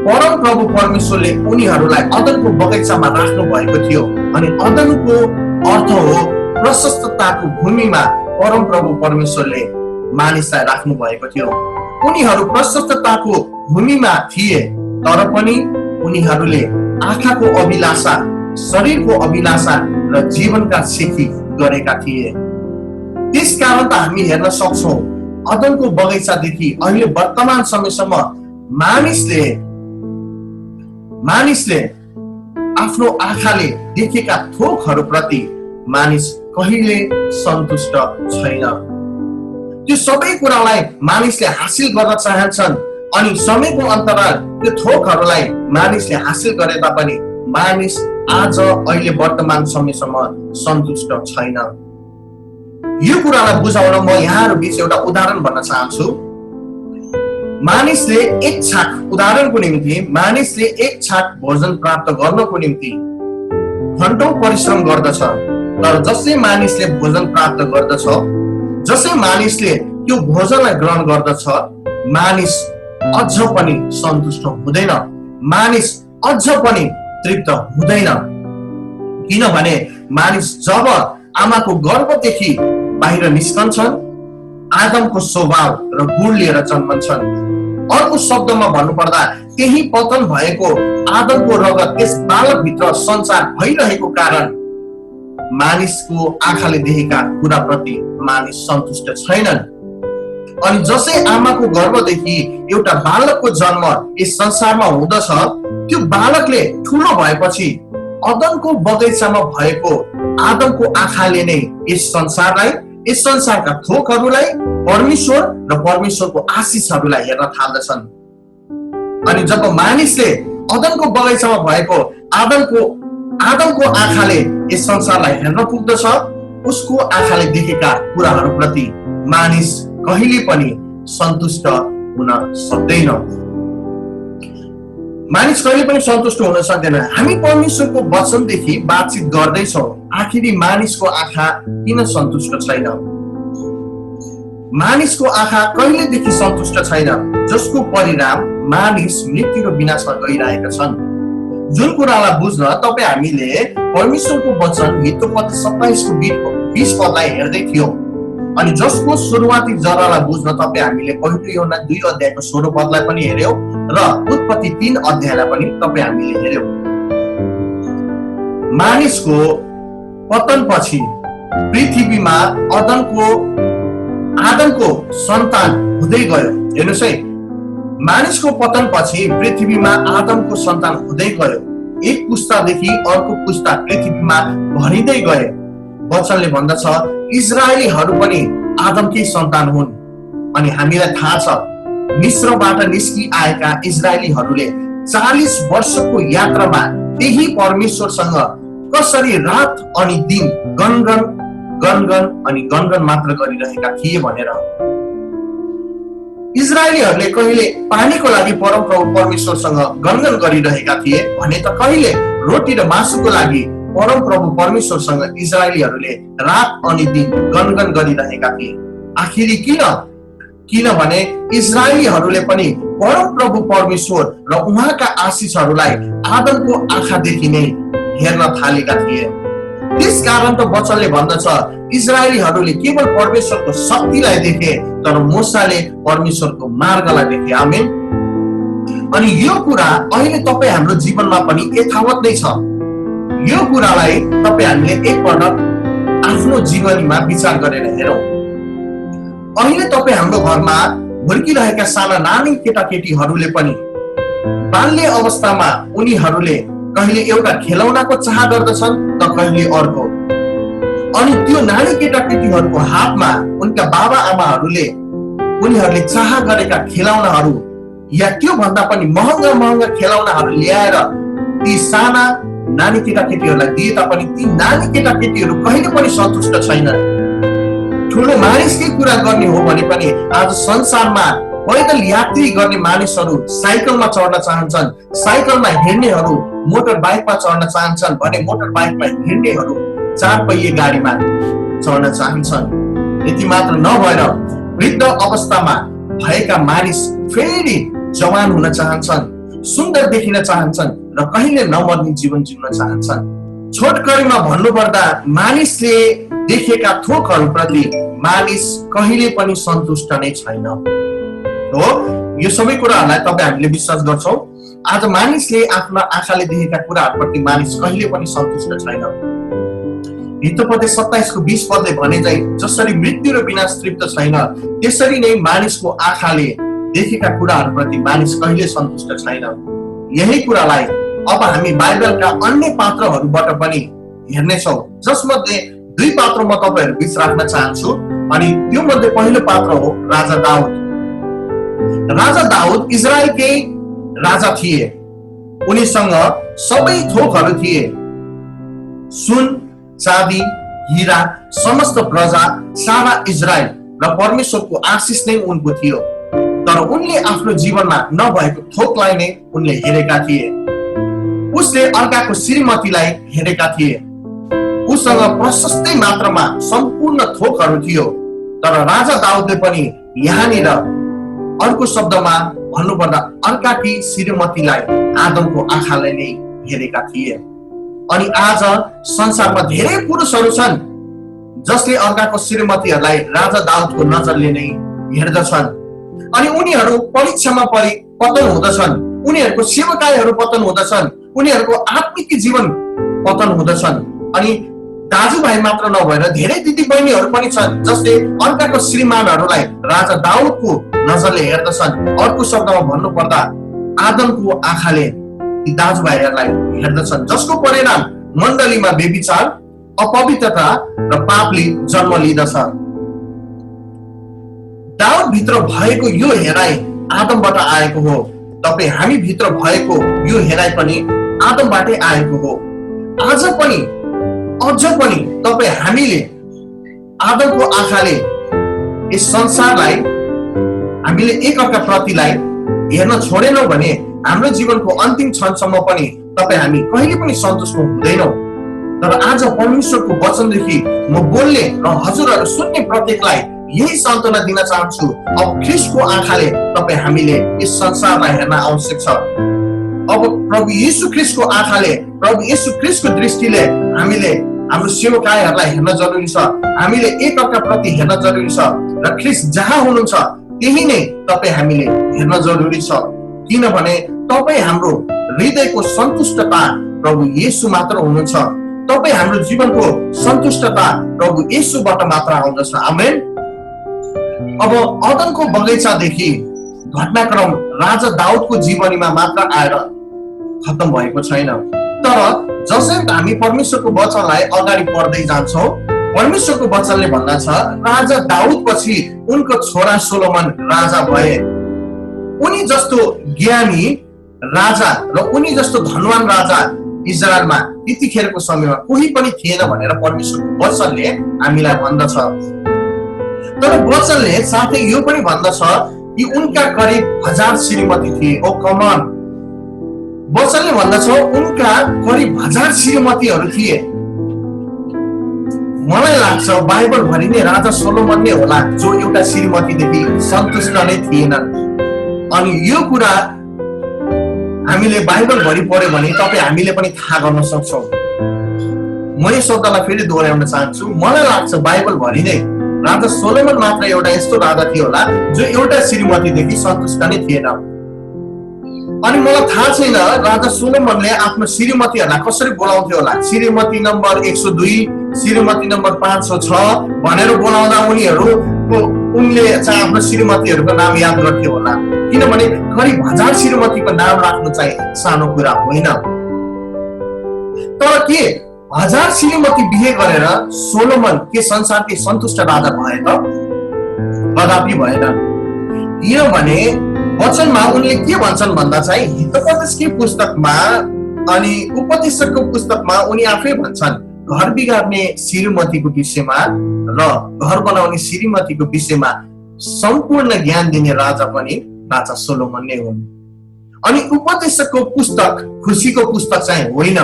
परम प्रभु परमेश्वरले उनीहरूलाई अदनको बगैँचामा राख्नु भएको थियो। अनि अदनको अर्थ हो प्रशस्तताको भूमिमा परम प्रभु परमेश्वरले मानिसलाई राख्नु भएको थियो। उनीहरू प्रशस्तताको भूमिमा थिए तर पनि उनीहरूले आँखाको अभिलाषा, शरीरको अभिलाषा र जीवनका सेखी गरेका थिए। त्यसकारण त हामी हेर्न सक्छौँ अदनको बगैँचादेखि अहिले वर्तमान समयसम्म मानिसले आफ्नो आँखाले देखेका थोकहरूप्रति मानिस कहिले सन्तुष्ट छैन। त्यो सबै कुरालाई मानिसले हासिल गर्न चाहन्छन् अनि समयको अन्तराल त्यो थोकहरूलाई मानिसले हासिल गरे तापनि मानिस आज अहिले वर्तमान समयसम्म सन्तुष्ट छैन। यो कुरालाई बुझाउन म यहाँहरू बीच एउटा उदाहरण भन्न चाहन्छु। मानिसले एक छाक भोजन प्राप्त गर्नको निम्ति घण्टौं परिश्रम गर्दछ। तर जसै मानिसले भोजन प्राप्त गर्दछ, जसै मानिसले त्यो भोजनलाई ग्रहण गर्दछ, मानिस अझ पनि सन्तुष्ट हुँदैन, मानिस अझ पनि तृप्त हुँदैन। किनभने मानिस जब आमाको गर्भदेखि बाहिर निस्कन्छन् आदमको स्वभाव र गुण लिएर जन्मन्छन्। अर्को शब्दमा भन्नुपर्दा त्यही पतन भएको आदमको रगत त्यस बालकभित्र सञ्चार भइरहेको कारण मानिसको आँखाले देखेका कुराप्रति मानिस सन्तुष्ट छैनन्। अनि जसै आमाको गर्भदेखि एउटा बालकको जन्म यस संसारमा हुँदछ त्यो बालकले ठुलो भएपछि अदनको बगैँचामा भएको आदमको आँखाले नै यस संसारका थोकहरूलाई परमेश्वर र परमेश्वरको आशिषहरूलाई हेर्न थाल्दछन्। अनि जब मानिसले अदनको बगैँचामा भएको आदमको आँखाले यस संसारलाई हेर्न पुग्दछ उसको आँखाले देखेका कुराहरूप्रति मानिस कहिले पनि सन्तुष्ट हुन सक्दैन। मानिस कहिले पनि सन्तुष्ट हुन सक्दैन। हामी परमेश्वरको वचनदेखि बातचित गर्दैछौँ, आखिरी मानिसको आँखा किन सन्तुष्ट छैन? मानिसको आँखा कहिलेदेखि सन्तुष्ट छैन, जसको परिणाम मानिस मृत्यु र विनाशमा गइरहेका छन्। जुन कुरालाई बुझ्न तपाईँ हामीले परमेश्वरको वचन हितोपदेश 27:20 पदलाई हेर्दै थियौँ, अनि जसको सुरुवाती जरालाई बुझ्न तपाईँ हामीले पहिलो यूहन्ना 2:16 पदलाई पनि हेर्यौं र उत्पत्ति 3 अध्यायलाई पनि तपाईँ हामीले हेर्यौं। मानिसको पतनपछि पृथ्वीमा आदमको सन्तान हुँदै गयो। हेर्नुहोस् है, मानिसको पतनपछि पृथ्वीमा आदमको सन्तान हुँदै गयो। एक पुस्तादेखि अर्को पुस्ता पृथ्वीमा भरिँदै गए। वचनले भन्दछ इजरायलीहरू पनि आदमकै सन्तान हुन्। अनि हामीलाई थाहा छ मिस्रबाट निस्कि आएका इजरायलीहरूले 40 वर्षको यात्रामा त्यही परमेश्वरसँग कसरी रात अनि दिन गनगन मात्र गरिरहेका थिए भनेर। इजरायलीहरूले कहिले पानीको लागि परमप्रभु परमेश्वरसँग गनगन गरिरहेका थिए भने त कहिले रोटी र मासुको लागि परमप्रभु परमेश्वरसँग इजरायलीहरूले रात अनि दिन गनगन गरिरहेका थिए। आखिरी किनभने इजरायलीहरूले पनि परमप्रभु परमेश्वर र उहाँका आशिषहरूलाई आदमको आँखादेखि नै हेर्न थालेका थिए। त्यसकारण त वचनले भन्दछ इजरायलीहरूले केवल परमेश्वरको शक्तिलाई देखे, तर मूसाले परमेश्वरको मार्गलाई देखे। आमेन। अनि यो कुरा अहिले तपाईँ हाम्रो जीवनमा पनि यथावत नै छ। यो कुरालाई तपाईँ हामीले एकपटक आफ्नो जीवनीमा विचार गरेर हेरौँ। अहिले तपाईँ हाम्रो घरमा हुर्किरहेका साना नानी केटाकेटीहरूले पनि बाल्य अवस्थामा उनीहरूले कहिले एउटा खेलौनाको चाह गर्दछन् त कहिले अर्को। अनि त्यो नानी केटाकेटीहरूको हातमा उनका बाबा आमाहरूले उनीहरूले चाह गरेका खेलौनाहरू या त्यो भन्दा पनि महँगा खेलौनाहरू ल्याएर ती साना नानी केटाकेटीहरूलाई दिए तापनि ती नानी केटाकेटीहरू कहिले पनि सन्तुष्ट छैनन्। ठुलो मानिसकै कुरा गर्ने हो भने पनि आज संसारमा पैदल यात्री गर्ने मानिसहरू साइकलमा चढ्न चाहन्छन्, साइकलमा हिँड्नेहरू मोटर बाइकमा चढ्न चाहन्छन् भने मोटर बाइकमा हिँड्नेहरू 4 पहिए गाडीमा चढ्न चाहन्छन्। यति मात्र नभएर वृद्ध अवस्थामा भएका मानिस फेरि जवान हुन चाहन्छन्, सुन्दर देखिन चाहन्छन् र कहिले नमर्ने जीवन जिउन चाहन्छन्। छोटकरीमा भन्नुपर्दा मानिसले देखेका थोकहरूप्रति मानिस कहिले पनि सन्तुष्ट नै छैन हो। यो सबै कुराहरूलाई तपाईँ हामीले विश्वास गर्छौँ। आज मानिसले आफ्ना आँखाले देखेका कुराहरूप्रति मानिस कहिले पनि सन्तुष्ट छैन। हितोपदेश 27:20 पदले भने चाहिँ जसरी मृत्यु र विनाश तृप्त छैन, त्यसरी नै मानिसको आँखाले देखेका कुराहरूप्रति मानिस कहिले सन्तुष्ट छैन। यही कुरालाई अब हामी बाइबलका अन्य पात्रहरूबाट पनि हेर्नेछौँ, जसमध्ये 2 पात्र म तपाईँहरू बीच राख्न चाहन्छु। अनि त्यो मध्ये पहिलो पात्र हो राजा दाउद। राजा दाउद इजरायलकै राजा थिए। उनीसँग सबै थोकहरू थिए, सुन, चाँदी, हीरा, समस्त प्रजा, सारा इजरायल र परमेश्वरको आशिष नै उनको थियो। तर उनले आफ्नो जीवनमा नभएको थोकलाई नै उनले हेरेका थिए। उसले अर्काको श्रीमतीलाई हेरेका थिए। उसँग प्रशस्तै मात्रामा सम्पूर्ण थोकहरू थियो। तर राजा दाउदले पनि यहाँनिर अर्को शब्दमा भन्नुपर्दा अर्काकी श्रीमतीलाई आदमको आँखाले नै हेरेका थिए। अनि आज संसारमा धेरै पुरुषहरू छन् जसले अर्काको श्रीमतीहरूलाई राजा दाउदको नजरले नै हेर्दछन्। अनि उनीहरू परीक्षामा पतन हुँदछन्, उनीहरूको सेवकाईहरू पतन हुँदछन्, उनीहरूको आत्मिक जीवन पतन हुँदछन्। अनि दाजुभाइ मात्र नभएर धेरै दिदी बहिनीहरू पनि छन् जसले अर्काको श्रीमानहरूलाई राजा दाउदको नजरले हेर्दछन्। अर्को शब्दमा भन्नुपर्दा आदमको आँखाले ती दाजुभाइहरूलाई हेर्दछन्, जसको परिणाम मण्डलीमा व्यभिचार, अपवित्रता र पापले जन्म लिँदछ। दाउद भित्र भएको यो हेराइ आदमबाट आएको हो। तपाईँ हामी भित्र भएको यो हेराइ पनि आदमबाटै आएको हो। अझ पनि तपाईँ हामीले आदमको आँखाले यस संसारलाई हामीले एकअर्का प्रतिलाई हेर्न छोडेनौँ भने हाम्रो जीवनको अन्तिम क्षणसम्म पनि तपाईँ हामी कहिले पनि सन्तुष्ट हुँदैनौँ। तर आज परमेश्वरको वचनदेखि म बोल्ने र हजुरहरू सुन्ने प्रत्येकलाई यही सान्त्वना दिन चाहन्छु। अब ख्रीष्टको आँखाले तपाईँ हामीले यस संसारलाई हेर्न आवश्यक छ। अब प्रभु येशू ख्रीष्टको आँखाले, प्रभु येशू ख्रीष्टको दृष्टिले हामीले हाम्रो सेवकाईहरूलाई हेर्न जरुरी छ। हामीले एकअर्का प्रति हेर्न जरुरी छ र ख्रीष्ट जहाँ हुनुहुन्छ त्यही नै तपाईँ हामीले हेर्न जरुरी छ। किनभने तपाईँ हाम्रो हृदयको सन्तुष्टता प्रभु येशू मात्र हुनुहुन्छ। तपाईँ हाम्रो जीवनको सन्तुष्टता प्रभु येशूबाट मात्र आउँदछ। आमेन। अब अदनको बगैँचादेखि घटनाक्रम राजा दाउदको जीवनीमा मात्र आएर खत्म भएको छैन। तर जसै हामी परमेश्वरको वचनलाई अगाडि पढ्दै जान्छौँ, परमेश्वरको वचनले भन्दछ राजा दाउद पछि उनको छोरा सोलोमन राजा भए। उनी जस्तो ज्ञानी राजा र उनी जस्तो धनवान राजा इजरायलमा त्यतिखेरको समयमा कोही पनि थिएन भनेर परमेश्वरको वचनले हामीलाई भन्दछ। तर वचनले साथै यो पनि भन्दछ कि उनका करिब 1000 श्रीमती थिए। ओ कमान, वचनले भन्दछ उनका करिब 1000 श्रीमतीहरू थिए। मलाई लाग्छ बाइबल भरि नै राजा सोलोमन नै होला जो एउटा श्रीमतीदेखि सन्तुष्ट नै थिएनन्। अनि यो कुरा हामीले बाइबल भरि पढ्यो भने तपाईँ हामीले पनि थाहा गर्न सक्छौँ। म यो शब्दलाई फेरि दोहोऱ्याउन चाहन्छु। मलाई लाग्छ बाइबल भरि नै राजा सोलोमन मात्र एउटा यस्तो राजा थियो होला जो एउटा श्रीमतीदेखि सन्तुष्ट नै थिएन। अनि मलाई थाहा छैन राजा सोलोमनले आफ्नो श्रीमतीहरूलाई कसरी बोलाउँथ्यो होला। श्रीमती नम्बर 102, श्रीमती नम्बर 506 भनेर बोलाउँदा उनले चाहिँ आफ्नो श्रीमतीहरूको नाम याद गर्थ्यो होला। किनभने करिब 1000 श्रीमतीको नाम राख्नु चाहिँ सानो कुरा होइन। तर के 1000 श्रीमती बिहे गरेर सोलोमन के संसारकै सन्तुष्ट राजा भए त? कदापि भएन। किनभने वचनमा उनले के भन्छन् भन्दा चाहिँ हितोपदेशकै पुस्तकमा अनि उपदेशकको पुस्तकमा उनी आफै भन्छन् घर बिगार्ने श्रीमतीको विषयमा र घर बनाउने श्रीमतीको विषयमा सम्पूर्ण ज्ञान दिने राजा पनि राजा सोलोमन नै हुन्। अनि उपदेशकको पुस्तक खुसीको पुस्तक चाहिँ होइन।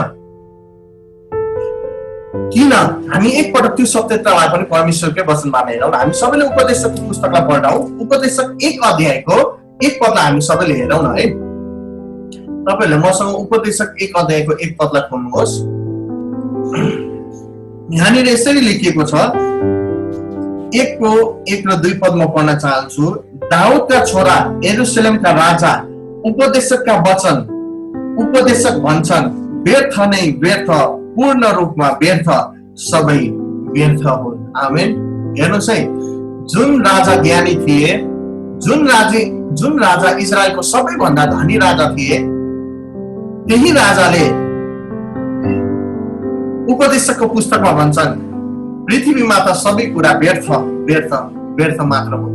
किन? हामी एकपटक त्यो सत्यतालाई पनि परमेश्वरकै वचनबाट हेरौँ। हामी सबैले उपदेशकको पुस्तकलाई पढौँ। उपदेशक 1 अध्यायको 1 पदलाई हामी सबैले हेरौँ न है। तपाईहरुले मसँग उपदेशक 1 अध्यायको 1 पदलाई खोल्नुहोस्। यहाँनिर यसरी लेखिएको छ, 1 र 2 पद म पढ्न चाहन्छु। दाउदका छोरा यरुशलेमका राजा उपदेशकका वचन उपदेशक भन्छन् व्यर्थ नै व्यर्थ, पूर्ण रूपमा व्यर्थ, सबै व्यर्थ हुन्। आमेन। हेर्नुहोस् है, जुन राजा ज्ञानी थिए, जुन राजा इजरायलको सबैभन्दा धनी राजा थिए, त्यही राजाले उपदेशकको पुस्तकमा भन्छन् पृथ्वीमा त सबै कुरा व्यर्थ व्यर्थ व्यर्थ मात्र हो।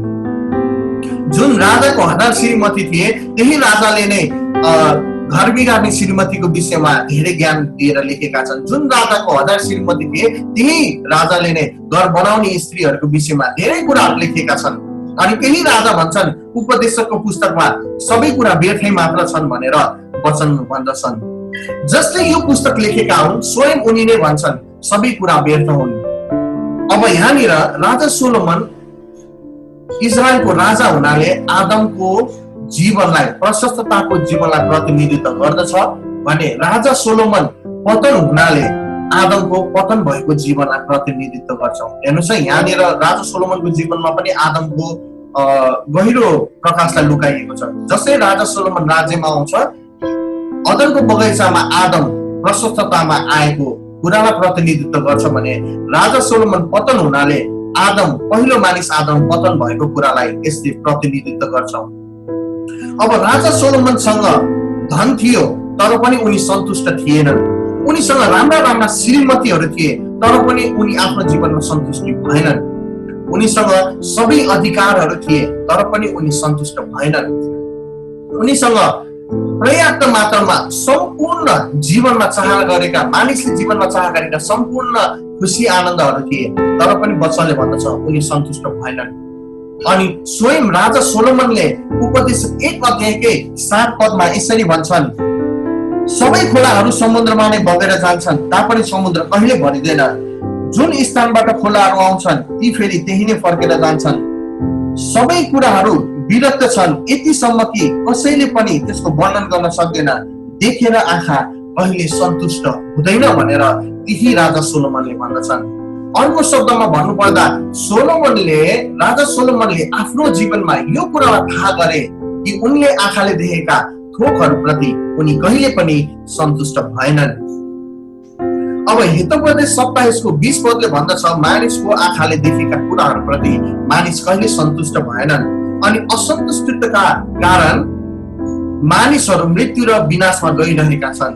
जुन राजाको 1000 श्रीमती थिए त्यही राजाले नै घर बिगार्ने श्रीमतीको विषयमा धेरै ज्ञान दिएर लेखेका छन्। जुन राजाको 1000 श्रीमती थिए त्यही राजाले नै घर बनाउने स्त्रीहरूको विषयमा धेरै कुराहरू लेखेका छन्। अनि त्यही राजा भन्छन् उपदेशकको पुस्तकमा सबै कुरा व्यर्थै मात्र छन् भनेर वचन भन्दछन्। जसले यो पुस्तक लेखेका हुन् स्वयं उनी नै भन्छन् सबै कुरा व्यर्थ हुन्। अब यहाँनिर राजा सोलोमन इजरायलको राजा हुनाले आदमको जीवनलाई, प्रशस्तताको जीवनलाई प्रतिनिधित्व गर्दछ भने राजा सोलोमन पतन हुनाले आदमको पतन भएको जीवनलाई प्रतिनिधित्व गर्छ। हेर्नुहोस् है, यहाँनिर राजा सोलोमनको जीवनमा पनि आदमको गहिरो प्रकाशलाई लुकाइएको छ। जसै राजा सोलोमन राज्यमा आउँछ, अदनको बगैँचामा आदम प्रशस्ततामा आएको कुरालाई प्रतिनिधित्व गर्छ भने राजा सोलोमन पतन हुनाले आदम, पहिलो मानिस आदम पतन भएको कुरालाई यसले प्रतिनिधित्व गर्छ। अब राजा सोलोमनसँग धन थियो तर पनि उनी सन्तुष्ट थिएनन्। उनीसँग राम्रा श्रीमतीहरू थिए तर पनि उनी आफ्नो जीवनमा सन्तुष्टि भएनन्। उनीसँग सबै अधिकारहरू थिए तर पनि उनी सन्तुष्ट भएनन्। उनीसँग पर्याप्त मात्रामा सम्पूर्ण जीवनमा चाह गरेका, मानिसले जीवनमा चाह गरेका सम्पूर्ण खुसी आनन्दहरू थिए तर पनि वचनले भन्दछ उनी सन्तुष्ट भएनन्। अनि स्वयं राजा सोलोमनले उपदेश 1 अध्यायकै 7 पदमा यसरी भन्छन्, सबै खोलाहरू समुद्रमा नै बगेर जान्छन् तापनि समुद्र कहिले भरिँदैन। जुन स्थानबाट खोलाहरू आउँछन् ती फेरि त्यही नै फर्केर जान्छन्। सबै कुराहरू विरक्त छन् यतिसम्म कि कसैले पनि त्यसको वर्णन गर्न सक्दैन। देखेर आँखा कहिले सन्तुष्ट हुँदैन भनेर त्यही राजा सोलोमनले भन्दछन्। अर्को शब्दमा भन्नुपर्दा राजा सोलोमनले आफ्नो जीवनमा यो कुरालाई थाहा गरे कि उनले आँखाले देखेका थोकहरूप्रति उनी कहिले पनि सन्तुष्ट भएनन्। अब हितोपदेश 27:20 पदले भन्दछ, मानिसको आँखाले देखेका कुराहरूप्रति मानिस कहिले सन्तुष्ट भएनन् अनि असन्तुष्टका कारण मानिसहरू मृत्यु र विनाशमा गइरहेका छन्।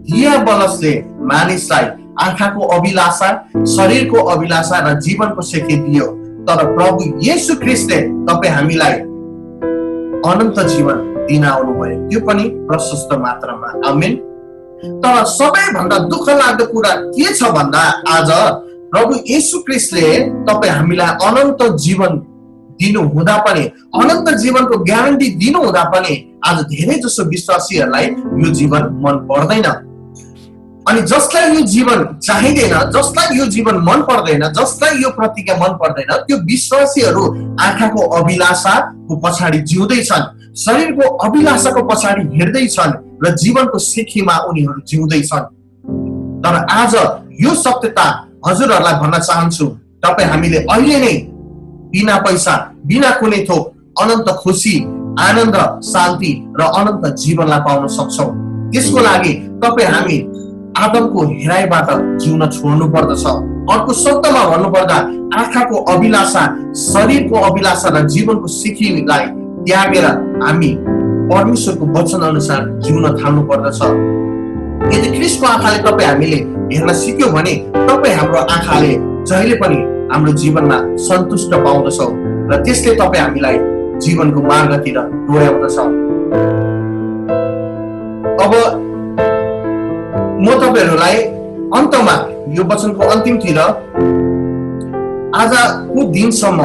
दियाबलसले मानिसलाई आँखाको अभिलाषा, शरीरको अभिलाषा र जीवनको सेकी दियो, तर प्रभु येशू ख्रीष्टले तपाईँ हामीलाई अनन्त जीवन दिन आउनुभयो, त्यो पनि प्रशस्त मात्रामा। आमेन। तर सबैभन्दा दुःख लाग्दो कुरा के छ भन्दा आज प्रभु येशू ख्रीष्टले तपाईँ हामीलाई अनन्त जीवन दिनु हुँदा पनि, अनन्त जीवनको ग्यारेन्टी दिनु हुँदा पनि आज धेरै जसो विश्वासीहरूलाई यो जीवन मन पर्दैन। अनि जसलाई यो जीवन चाहिँदैन, जसलाई यो जीवन मन पर्दैन, जसलाई यो प्रतिज्ञा मन पर्दैन, त्यो विश्वासीहरू आँखाको अभिलाषाको पछाडि जिउँदैछन्, शरीरको अभिलाषाको पछाडि हिँड्दैछन् र जीवनको सिखीमा उनीहरू जिउँदैछन्। तर आज यो सत्यता हजुरहरूलाई भन्न चाहन्छु, तपाईँ हामीले अहिले नै बिना पैसा, बिना कुनै थोक अनन्त खुसी, आनन्द, शान्ति र अनन्त जीवनलाई पाउन सक्छौँ। त्यसको लागि तपाईँ हामी आदमको हेराइबाट जिउन छोड्नु पर्दछ। अर्को शब्दमा भन्नुपर्दा आँखाको अभिलाषा, शरीरको अभिलाषा र जीवनको सिखीलाई त्यागेर हामी परमेश्वरको वचन अनुसार जिउन थाल्नु पर्दछ। यदि ख्रीष्टको आँखाले तपाईँ हामीले हेर्न सिक्यो भने तपाईँ हाम्रो आँखाले जहिले पनि हाम्रो जीवनमा सन्तुष्ट पाउँदछौ र त्यसले तपाईँ हामीलाई जीवनको मार्गतिर डोर्याउँदछ। अब म तपाईहरुलाई अन्तमा यो वचनको अन्तिमतिर आजको दिनसम्म,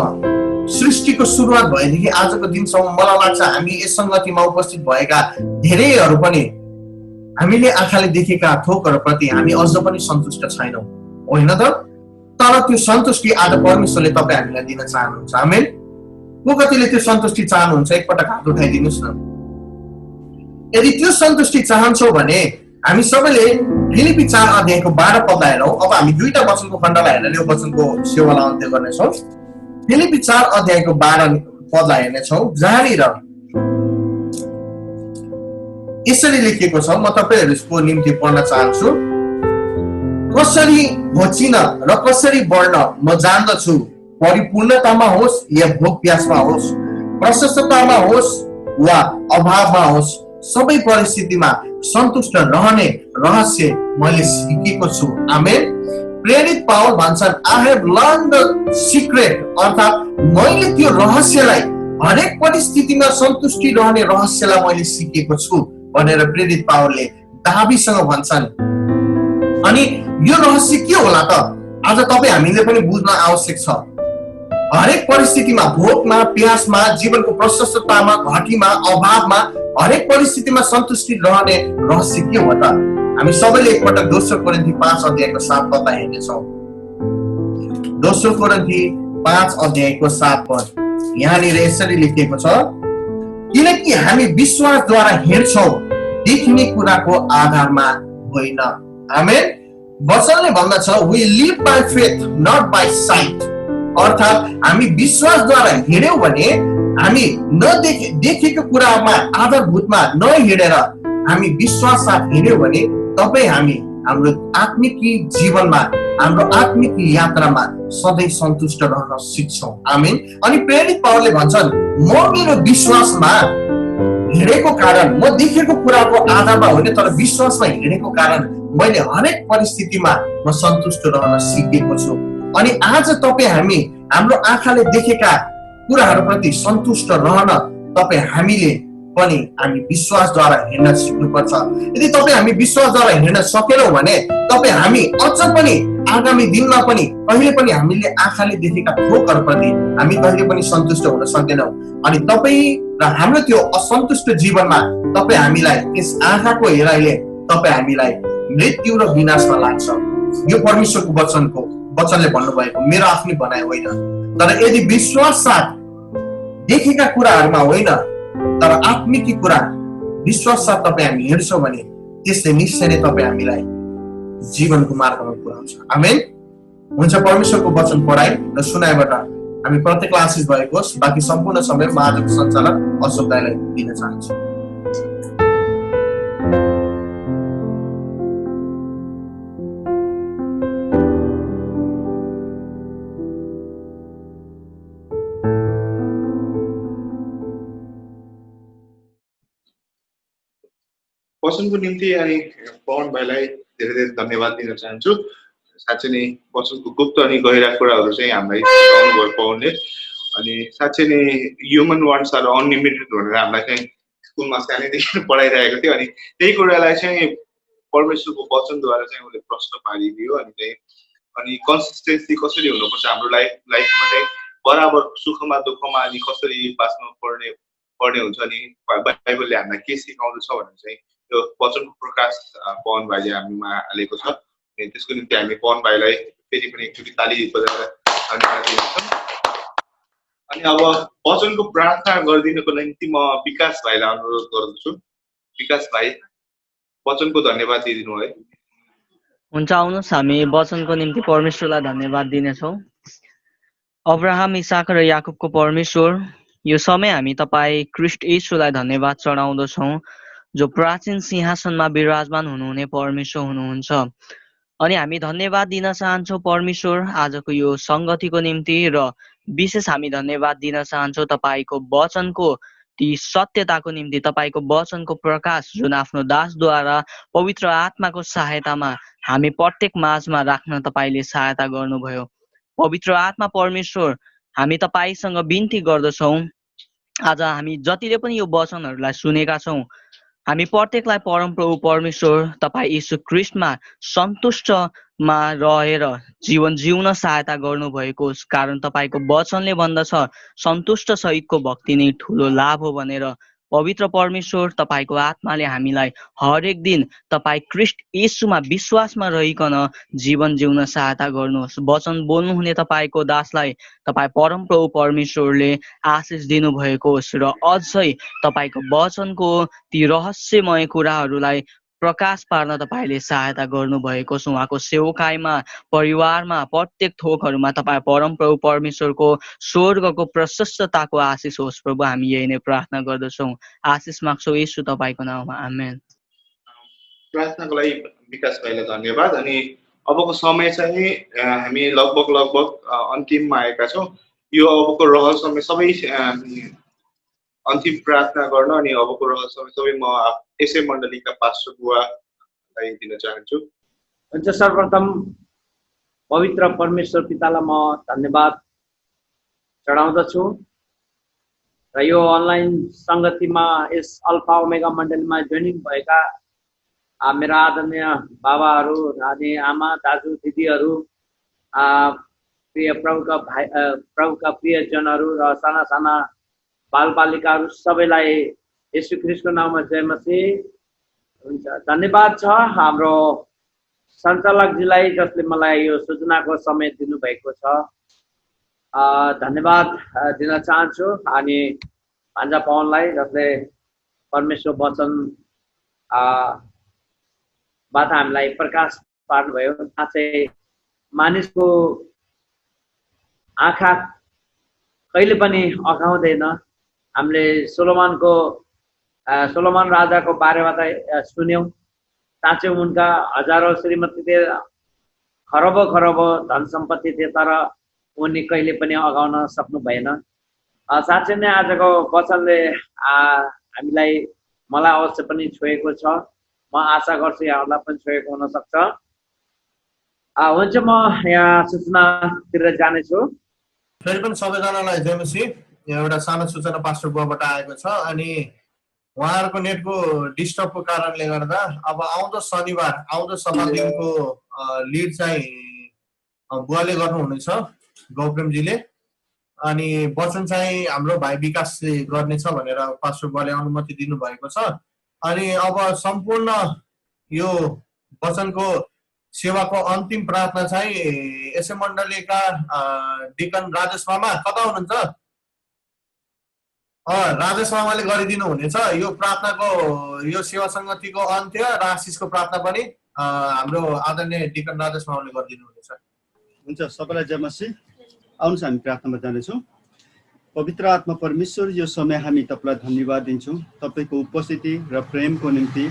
सृष्टिको सुरुवात भएदेखि आजको दिनसम्म मलाई लाग्छ हामी यस संगतिमा उपस्थित भएका धेरैहरू पनि हामीले आँखाले देखेका थोकहरूप्रति हामी अझ पनि सन्तुष्ट छैनौं, होइन त? तर त्यो सन्तुष्टि आज परमेश्वरले तपाईँ हामीलाई दिन चाहनुहुन्छ। आमेन। को कतिले त्यो सन्तुष्टि चाहनुहुन्छ? एकपटक हात उठाइदिनुस् न। यदि त्यो सन्तुष्टि चाहन्छौ भने हामी सबैले फिलिपी 4 अध्यायको 12 पदलाई हेरौँ। अब हामी दुईटा वचनको खण्डलाई हेरेर यो वचनको सेवालाई अन्त्य गर्नेछौँ। फिलिपी 4 अध्यायको 12 पदलाई हेर्नेछौँ, जहाँनिर यसरी लेखिएको छ। म तपाईहरुको निम्ति पढ्न चाहन्छु। कसरी होचिन र कसरी बढ्न म जान्दछु, परिपूर्णतामा होस् या भोक प्यासमा होस्, प्रशस्ततामा होस् वा अभावमा होस्, सबै परिस्थितिमा सन्तुष्ट रहने रहस्य मैले सिकेको छु। आमेन। प्रेरित पावल भन्छन्, I have learn the secret, अर्थात् मैले त्यो रहस्यलाई, हरेक परिस्थितिमा सन्तुष्टि रहने रहस्यलाई मैले सिकेको छु भनेर प्रेरित पावलले दाबीसँग भन्छन्। अनि यो रहस्य के होला त? आज तपाईँ हामीले पनि बुझ्न आवश्यक छ। हरेक परिस्थितिमा, भोकमा, प्यासमा, जीवनको प्रशस्ततामा, घटीमा, अभावमा, हरेक परिस्थितिमा सन्तुष्टि रहने रहस्य के हो त? हामी सबैले एकपटक दोस्रो कोरिन्थी 5 अध्यायको 7 पद हेर्नेछौँ। दोस्रो कोरिन्थी 5 अध्यायको 7 पद यहाँनिर यसरी लेखिएको छ, किनकि हामी विश्वासद्वारा हिँड्छौँ, देखिने कुराको आधारमा होइन। आमेन। वचनले भन्दछ, we live by faith not by sight, अर्थात् हामी विश्वासद्वारा हिँड्यौँ भने हामी देखेको कुरामा आधारभूतमा नहिँडेर हामी विश्वास साथ हिँड्यौँ भने तपाईँ हामी हाम्रो आत्मिक जीवनमा, हाम्रो आत्मिक यात्रामा सधैँ सन्तुष्ट रहन सिक्छौँ। आमेन। अनि प्रेरित पावलले भन्छन्, म मेरो विश्वासमा हिँडेको कारण, म देखेको कुराको आधारमा होइन तर विश्वासमा हिँडेको कारण मैले हरेक परिस्थितिमा म सन्तुष्ट रहन सिकेको छु। अनि आज तपाईँ हामी हाम्रो आँखाले देखेका कुराहरूप्रति सन्तुष्ट रहन तपाईँ हामीले पनि हामी विश्वासद्वारा हिँड्न सिक्नुपर्छ। यदि तपाईँ हामी विश्वासद्वारा हिँड्न सकेनौँ भने तपाईँ हामी अझ पनि आगामी दिनमा पनि कहिले पनि हामीले आँखाले देखेका थोकहरूप्रति हामी कहिले पनि सन्तुष्ट हुन सक्दैनौँ। अनि तपाईँ र हाम्रो त्यो असन्तुष्ट जीवनमा तपाईँ हामीलाई यस आँखाको हेराइले तपाईँ हामीलाई मृत्यु र विनाशमा लाग्छ। यो परमेश्वरको वचनले भन्नुभएको मेरो आफ्नै भनाइ होइन, तर यदि विश्वास साथ देखेका कुराहरूमा होइन तर आत्मिक कुरा विश्वास साथ तपाईँ हामी हिँड्छौँ भने त्यसले निश्चय नै तपाईँ हामीलाई जीवनको मार्गमा पुर्याउँछ। आमेन। हुन्छ, परमेश्वरको वचन पढाइ र सुनाइबाट हामी प्रत्येकलाई आशिष भएको होस्। बाँकी सम्पूर्ण समय म आजको सञ्चालक अशोक दाइलाई दिन चाहन्छु। वचनको निम्ति अनि पवन भाइलाई धेरै धेरै धन्यवाद दिन चाहन्छु। साँच्चै नै वचनको गुप्त अनि गहिरा कुराहरू चाहिँ हामीलाई सिकाउनु भयो पवनले। अनि साँच्चै नै ह्युमन वान्ट्स आर अनलिमिटेड भनेर हामीलाई चाहिँ स्कुलमा सानैदेखि पढाइरहेको थियो। अनि त्यही कुरालाई चाहिँ परमेश्वरको वचनद्वारा चाहिँ उसले प्रश्न पारिदियो। अनि कन्सिस्टेन्सी कसरी हुनुपर्छ हाम्रो लाइफमा चाहिँ बराबर सुखमा दुःखमा अनि कसरी बाँच्नु पर्ने हुन्छ। अनि बाइबलले हामीलाई के सिकाउँदछ भनेर चाहिँ त्यो वचनको प्रकाश पवन भाइले हामीमा हालेको छ। त्यसको निम्ति हामी पवन भाइलाई फेरि पनि एकचोटि ताली बजाएर धन्यवाद दिन्छौँ। अनि अब वचनको प्रार्थना गरिदिनको निम्ति म विकास भाइलाई अनुरोध गर्दछु। विकास भाइ, वचनको धन्यवाद दिइदिनु है। हुन्छ, आउनुहोस् हामी वचनको निम्ति परमेश्वरलाई धन्यवाद दिनेछौँ। अब्राहम, इसाक र याकुबको परमेश्वर, यो समय हामी तपाईँ ख्रीष्ट येशूलाई धन्यवाद चढाउँदछौँ जो प्राचीन सिंहासनमा विराजमान हुनुहुने परमेश्वर हुनुहुन्छ। अनि हामी धन्यवाद दिन चाहन्छौँ परमेश्वर आजको यो सङ्गतिको निम्ति, र विशेष हामी धन्यवाद दिन चाहन्छौँ तपाईँको वचनको ती सत्यताको निम्ति, तपाईँको वचनको प्रकाश जुन आफ्नो दासद्वारा पवित्र आत्माको सहायतामा हामी प्रत्येक माझमा राख्न तपाईँले सहायता गर्नुभयो। पवित्र आत्मा परमेश्वर, हामी तपाईँसँग बिन्ती गर्दछौँ, आज हामी जतिले पनि यो वचनहरूलाई सुनेका छौँ हामी प्रत्येकलाई परमप्रभु परमेश्वर तपाईँ यीशु ख्रीष्टमा सन्तुष्टमा रहेर जीवन जिउन सहायता गर्नुभएको होस्। कारण तपाईँको वचनले भन्दछ सन्तुष्ट सहितको भक्ति नै ठुलो लाभ हो भनेर। पवित्र परमेश्वर, तपाईँको आत्माले हामीलाई हरेक दिन तपाईँ ख्रीष्ट येशूमा विश्वासमा रहिकन जीवन जिउन सहायता गर्नुहोस्। वचन बोल्नुहुने तपाईँको दासलाई तपाईँ परमप्रभु परमेश्वरले आशिष दिनुभएको होस् र अझै तपाईँको वचनको ती रहस्यमय कुराहरूलाई प्रकाश पार्न तपाईँले सहायता गर्नुभएको छ। उहाँको सेवकाईमा, परिवारमा, प्रत्येक थोकहरूमा तपाईँ परमप्रभु परमेश्वरको स्वर्गको प्रशस्तताको आशिष होस्। प्रभु, हामी यही नै प्रार्थना गर्दछौँ, आशिष माग्छौँ येशू तपाईँको नाममा, आमेन। प्रार्थनाको लागि विकास भाइलाई धन्यवाद। अनि अबको समय चाहिँ हामी लगभग अन्तिममा आएका छौँ। यो अबको रहस्य सबै अन्तिम प्रार्थना गर्न अनि अबको रहस्य सबै म यसै मण्डलीका पास्टर बुवालाई दिन चाहन्छु। हुन्छ, सर्वप्रथम पवित्र परमेश्वर पितालाई म धन्यवाद चढाउँदछु र यो अनलाइन सङ्गतिमा यस अल्फा ओमेगा मण्डलीमा जोइनिङ भएका मेरा आदरणीय बाबाहरू, अनि आमा, दाजु, दिदीहरू, प्रिय प्रभुका प्रियजनहरू र साना साना बालबालिकाहरू सबैलाई येशू ख्रीष्टको नाममा जय मसीह। हुन्छ, धन्यवाद छ हाम्रो सञ्चालकजीलाई जसले मलाई यो सूचनाको समय दिनुभएको छ। धन्यवाद दिन चाहन्छु। अनि भान्जा पवनलाई जसले परमेश्वर वचन बाट हामीलाई प्रकाश पार्नुभयो। चाहिँ मानिसको आँखा कहिले पनि अघाउँदैन। हामीले सोलोमन राजाको बारेमा त सुन्यौँ। साँच्चै उनका हजारौँ श्रीमती थिए, खरबौँ धन सम्पत्ति थिए, तर उनी कहिले पनि अगाउन सक्नु भएन। साँच्चै नै आजको वचनले मलाई अवश्य पनि छोएको छ। म आशा गर्छु यहाँहरूलाई पनि छोएको हुनसक्छ। हुन्छ, म यहाँ सूचनातिर जानेछु। फेरि पनि सबैजनालाई जय मसीह। यहाँ एउटा सानो सूचना पास्टर बुवाबाट आएको छ। अनि उहाँहरूको नेटको डिस्टर्बको कारणले गर्दा अब आउँदो शनिबार आउँदो सभा दिनको लिड चाहिँ बुवाले गर्नुहुनेछ गौतमजीले, अनि वचन चाहिँ हाम्रो भाइ विकासले गर्नेछ भनेर पास्टर बुवाले अनुमति दिनुभएको छ। अनि अब सम्पूर्ण यो वचनको सेवाको अन्तिम प्रार्थना चाहिँ यसै मण्डलीका डिकन राजेश मामा कता हुनुहुन्छ? राजेश मामाले गरिदिनु हुनेछ यो प्रार्थनाको, यो सेवा सङ्गतिको अन्त्य र आशिषको प्रार्थना पनि हाम्रो आदरणीय डिकन राजेश मामाले गरिदिनु हुनेछ। हुन्छ, सबैलाई जय मसीह। आउनुहोस् हामी प्रार्थनामा जानेछौँ। पवित्र आत्मा परमेश्वर, यो समय हामी तपाईँलाई धन्यवाद दिन्छौँ तपाईँको उपस्थिति र प्रेमको निम्ति।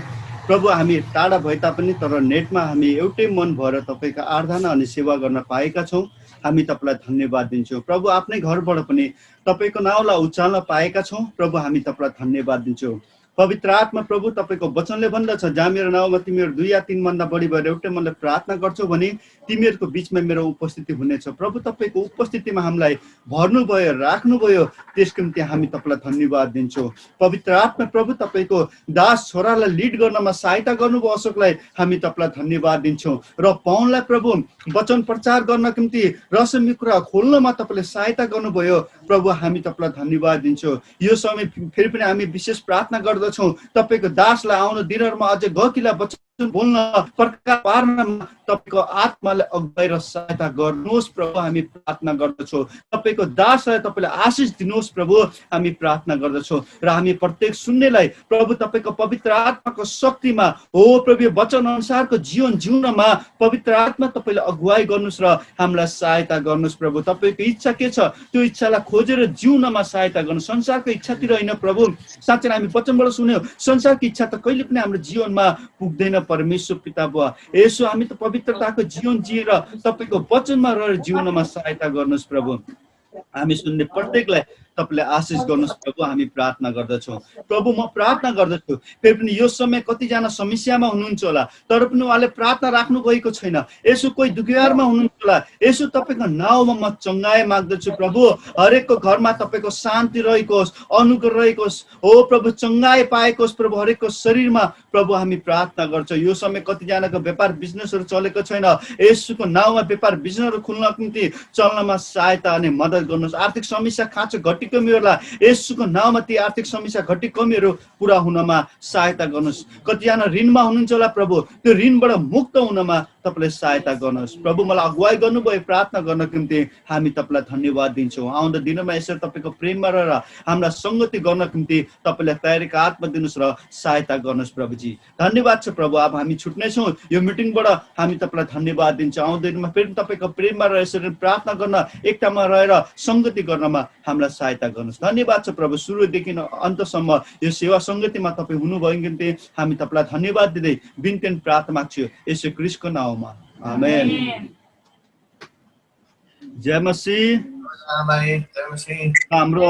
प्रभु, हामी टाढा भए तापनि तर नेटमा हामी एउटै मन भएर तपाईँको आराधना अनि सेवा गर्न पाएका छौँ। हामी तपाईँलाई धन्यवाद दिन्छौँ। प्रभु, आफ्नै घरबाट पनि तपाईँको नाउँलाई उचाल्न पाएका छौँ। प्रभु, हामी तपाईँलाई धन्यवाद दिन्छौँ। पवित्र आत्मा प्रभु, तपाईँको वचनले भन्दछ, जहाँ मेरो नाउँमा तिमीहरू 2 या 3 भन्दा बढी भएर एउटै मनले प्रार्थना गर्छौ भने तिमीहरूको बिचमा मेरो उपस्थिति हुनेछ। प्रभु, तपाईँको उपस्थितिमा हामीलाई भर्नुभयो, राख्नुभयो, त्यसको निम्ति हामी तपाईँलाई धन्यवाद दिन्छौँ। पवित्र आत्मा प्रभु, तपाईँको दास छोरालाई लिड गर्नमा सहायता गर्नुभयो, अशोकलाई हामी तपाईँलाई धन्यवाद दिन्छौँ। र पौनलाई प्रभु वचन प्रचार गर्नको निम्ति रहस्यमय कुरा खोल्नमा तपाईँले सहायता गर्नुभयो। प्रभु, हामी तपाईँलाई धन्यवाद दिन्छौँ। यो समय फेरि पनि हामी विशेष प्रार्थना गर्दछौँ तपाईँको दासलाई आउनु दिनहरूमा अझै गकिला वचन बोल्न, प्रकार पार्नमा तपाईँको आत्माले अगुवाई र सहायता गर्नुहोस्। प्रभु, हामी प्रार्थना गर्दछौँ। तपाईँको दासलाई तपाईँले आशिष दिनुहोस्। प्रभु, हामी प्रार्थना गर्दछौँ र हामी प्रत्येक सुन्नेलाई प्रभु तपाईँको पवित्र आत्माको शक्तिमा हो प्रभु वचन अनुसारको जीवन जिउनमा पवित्र आत्मा तपाईँले अगुवाई गर्नुहोस् र हामीलाई सहायता गर्नुहोस्। प्रभु, तपाईँको इच्छा के छ त्यो इच्छालाई खोजेर जिउनमा सहायता गर्नु, संसारको इच्छातिर होइन। प्रभु, साँच्चै हामी वचनबाट सुन्यौँ, संसारको इच्छा त कहिले पनि हाम्रो जीवनमा पुग्दैन। परमेश्वर पिता बुवा, यसो हामी त पवित्रताको जीवन जिएर तपाईँको वचनमा रहेर जीवनमा सहायता गर्नुहोस्। प्रभु, हामी सुन्ने प्रत्येकलाई तपाईँले आशिष गर्नुहोस्। प्रभु, हामी प्रार्थना गर्दछौँ। प्रभु, म प्रार्थना गर्दछु, फेरि पनि यो समय कतिजना समस्यामा हुनुहुन्छ होला तर पनि उहाँले प्रार्थना राख्नु गएको छैन। यसो कोही दुखियारमा हुनुहुन्छ होला, यसो तपाईँको नाउँमा म चङ्गाइ माग्दछु। प्रभु, हरेकको घरमा तपाईँको शान्ति रहेको होस्, अनुग्रह रहेको होस्। हो प्रभु, चङ्गाइ पाएको होस्। प्रभु, हरेकको शरीरमा प्रभु हामी प्रार्थना गर्छौँ। यो समय कतिजनाको व्यापार बिजनेसहरू चलेको छैन, यसोको नाउँमा व्यापार बिजनेसहरू खुल्नको निम्ति चल्नमा सहायता अनि मद्दत गर्नुहोस्। आर्थिक समस्या, खाँचो घटी कमीहरूलाई यसोको नाउँमा ती आर्थिक समस्या घटी कमीहरू पुरा हुनमा सहायता गर्नुहोस्। कतिजना ऋणमा हुनुहुन्छ होला, प्रभु त्यो ऋणबाट मुक्त हुनमा तपाईँले सहायता गर्नुहोस्। प्रभु, मलाई अगुवाई गर्नुभयो प्रार्थना गर्नको निम्ति हामी तपाईँलाई धन्यवाद दिन्छौँ। आउँदो दिनमा यसरी तपाईँको प्रेममा रहेर हाम्रा सङ्गति गर्नको निम्ति तपाईँले तयारीको आत्मा दिनुहोस् र सहायता गर्नुहोस्। प्रभुजी, धन्यवाद छ। प्रभु, अब हामी छुट्नेछौँ। यो मिटिङबाट हामी तपाईँलाई धन्यवाद दिन्छौँ। आउँदो दिनमा फेरि तपाईँको प्रेममा रहेर यसरी प्रार्थना गर्न, एकतामा रहेर सङ्गति गर्नमा हामीलाई सहायता गर्नुहोस्। धन्यवाद छ प्रभु, सुरुदेखि अन्तसम्म यो सेवा सङ्गतिमा तपाईँ हुनुभएको निम्ति हामी तपाईँलाई धन्यवाद दिँदै बिन्ती प्रार्थना माग्छु यसो क्रिस्टको नाउँमा, आमेन। जय मसीह। हाम्रो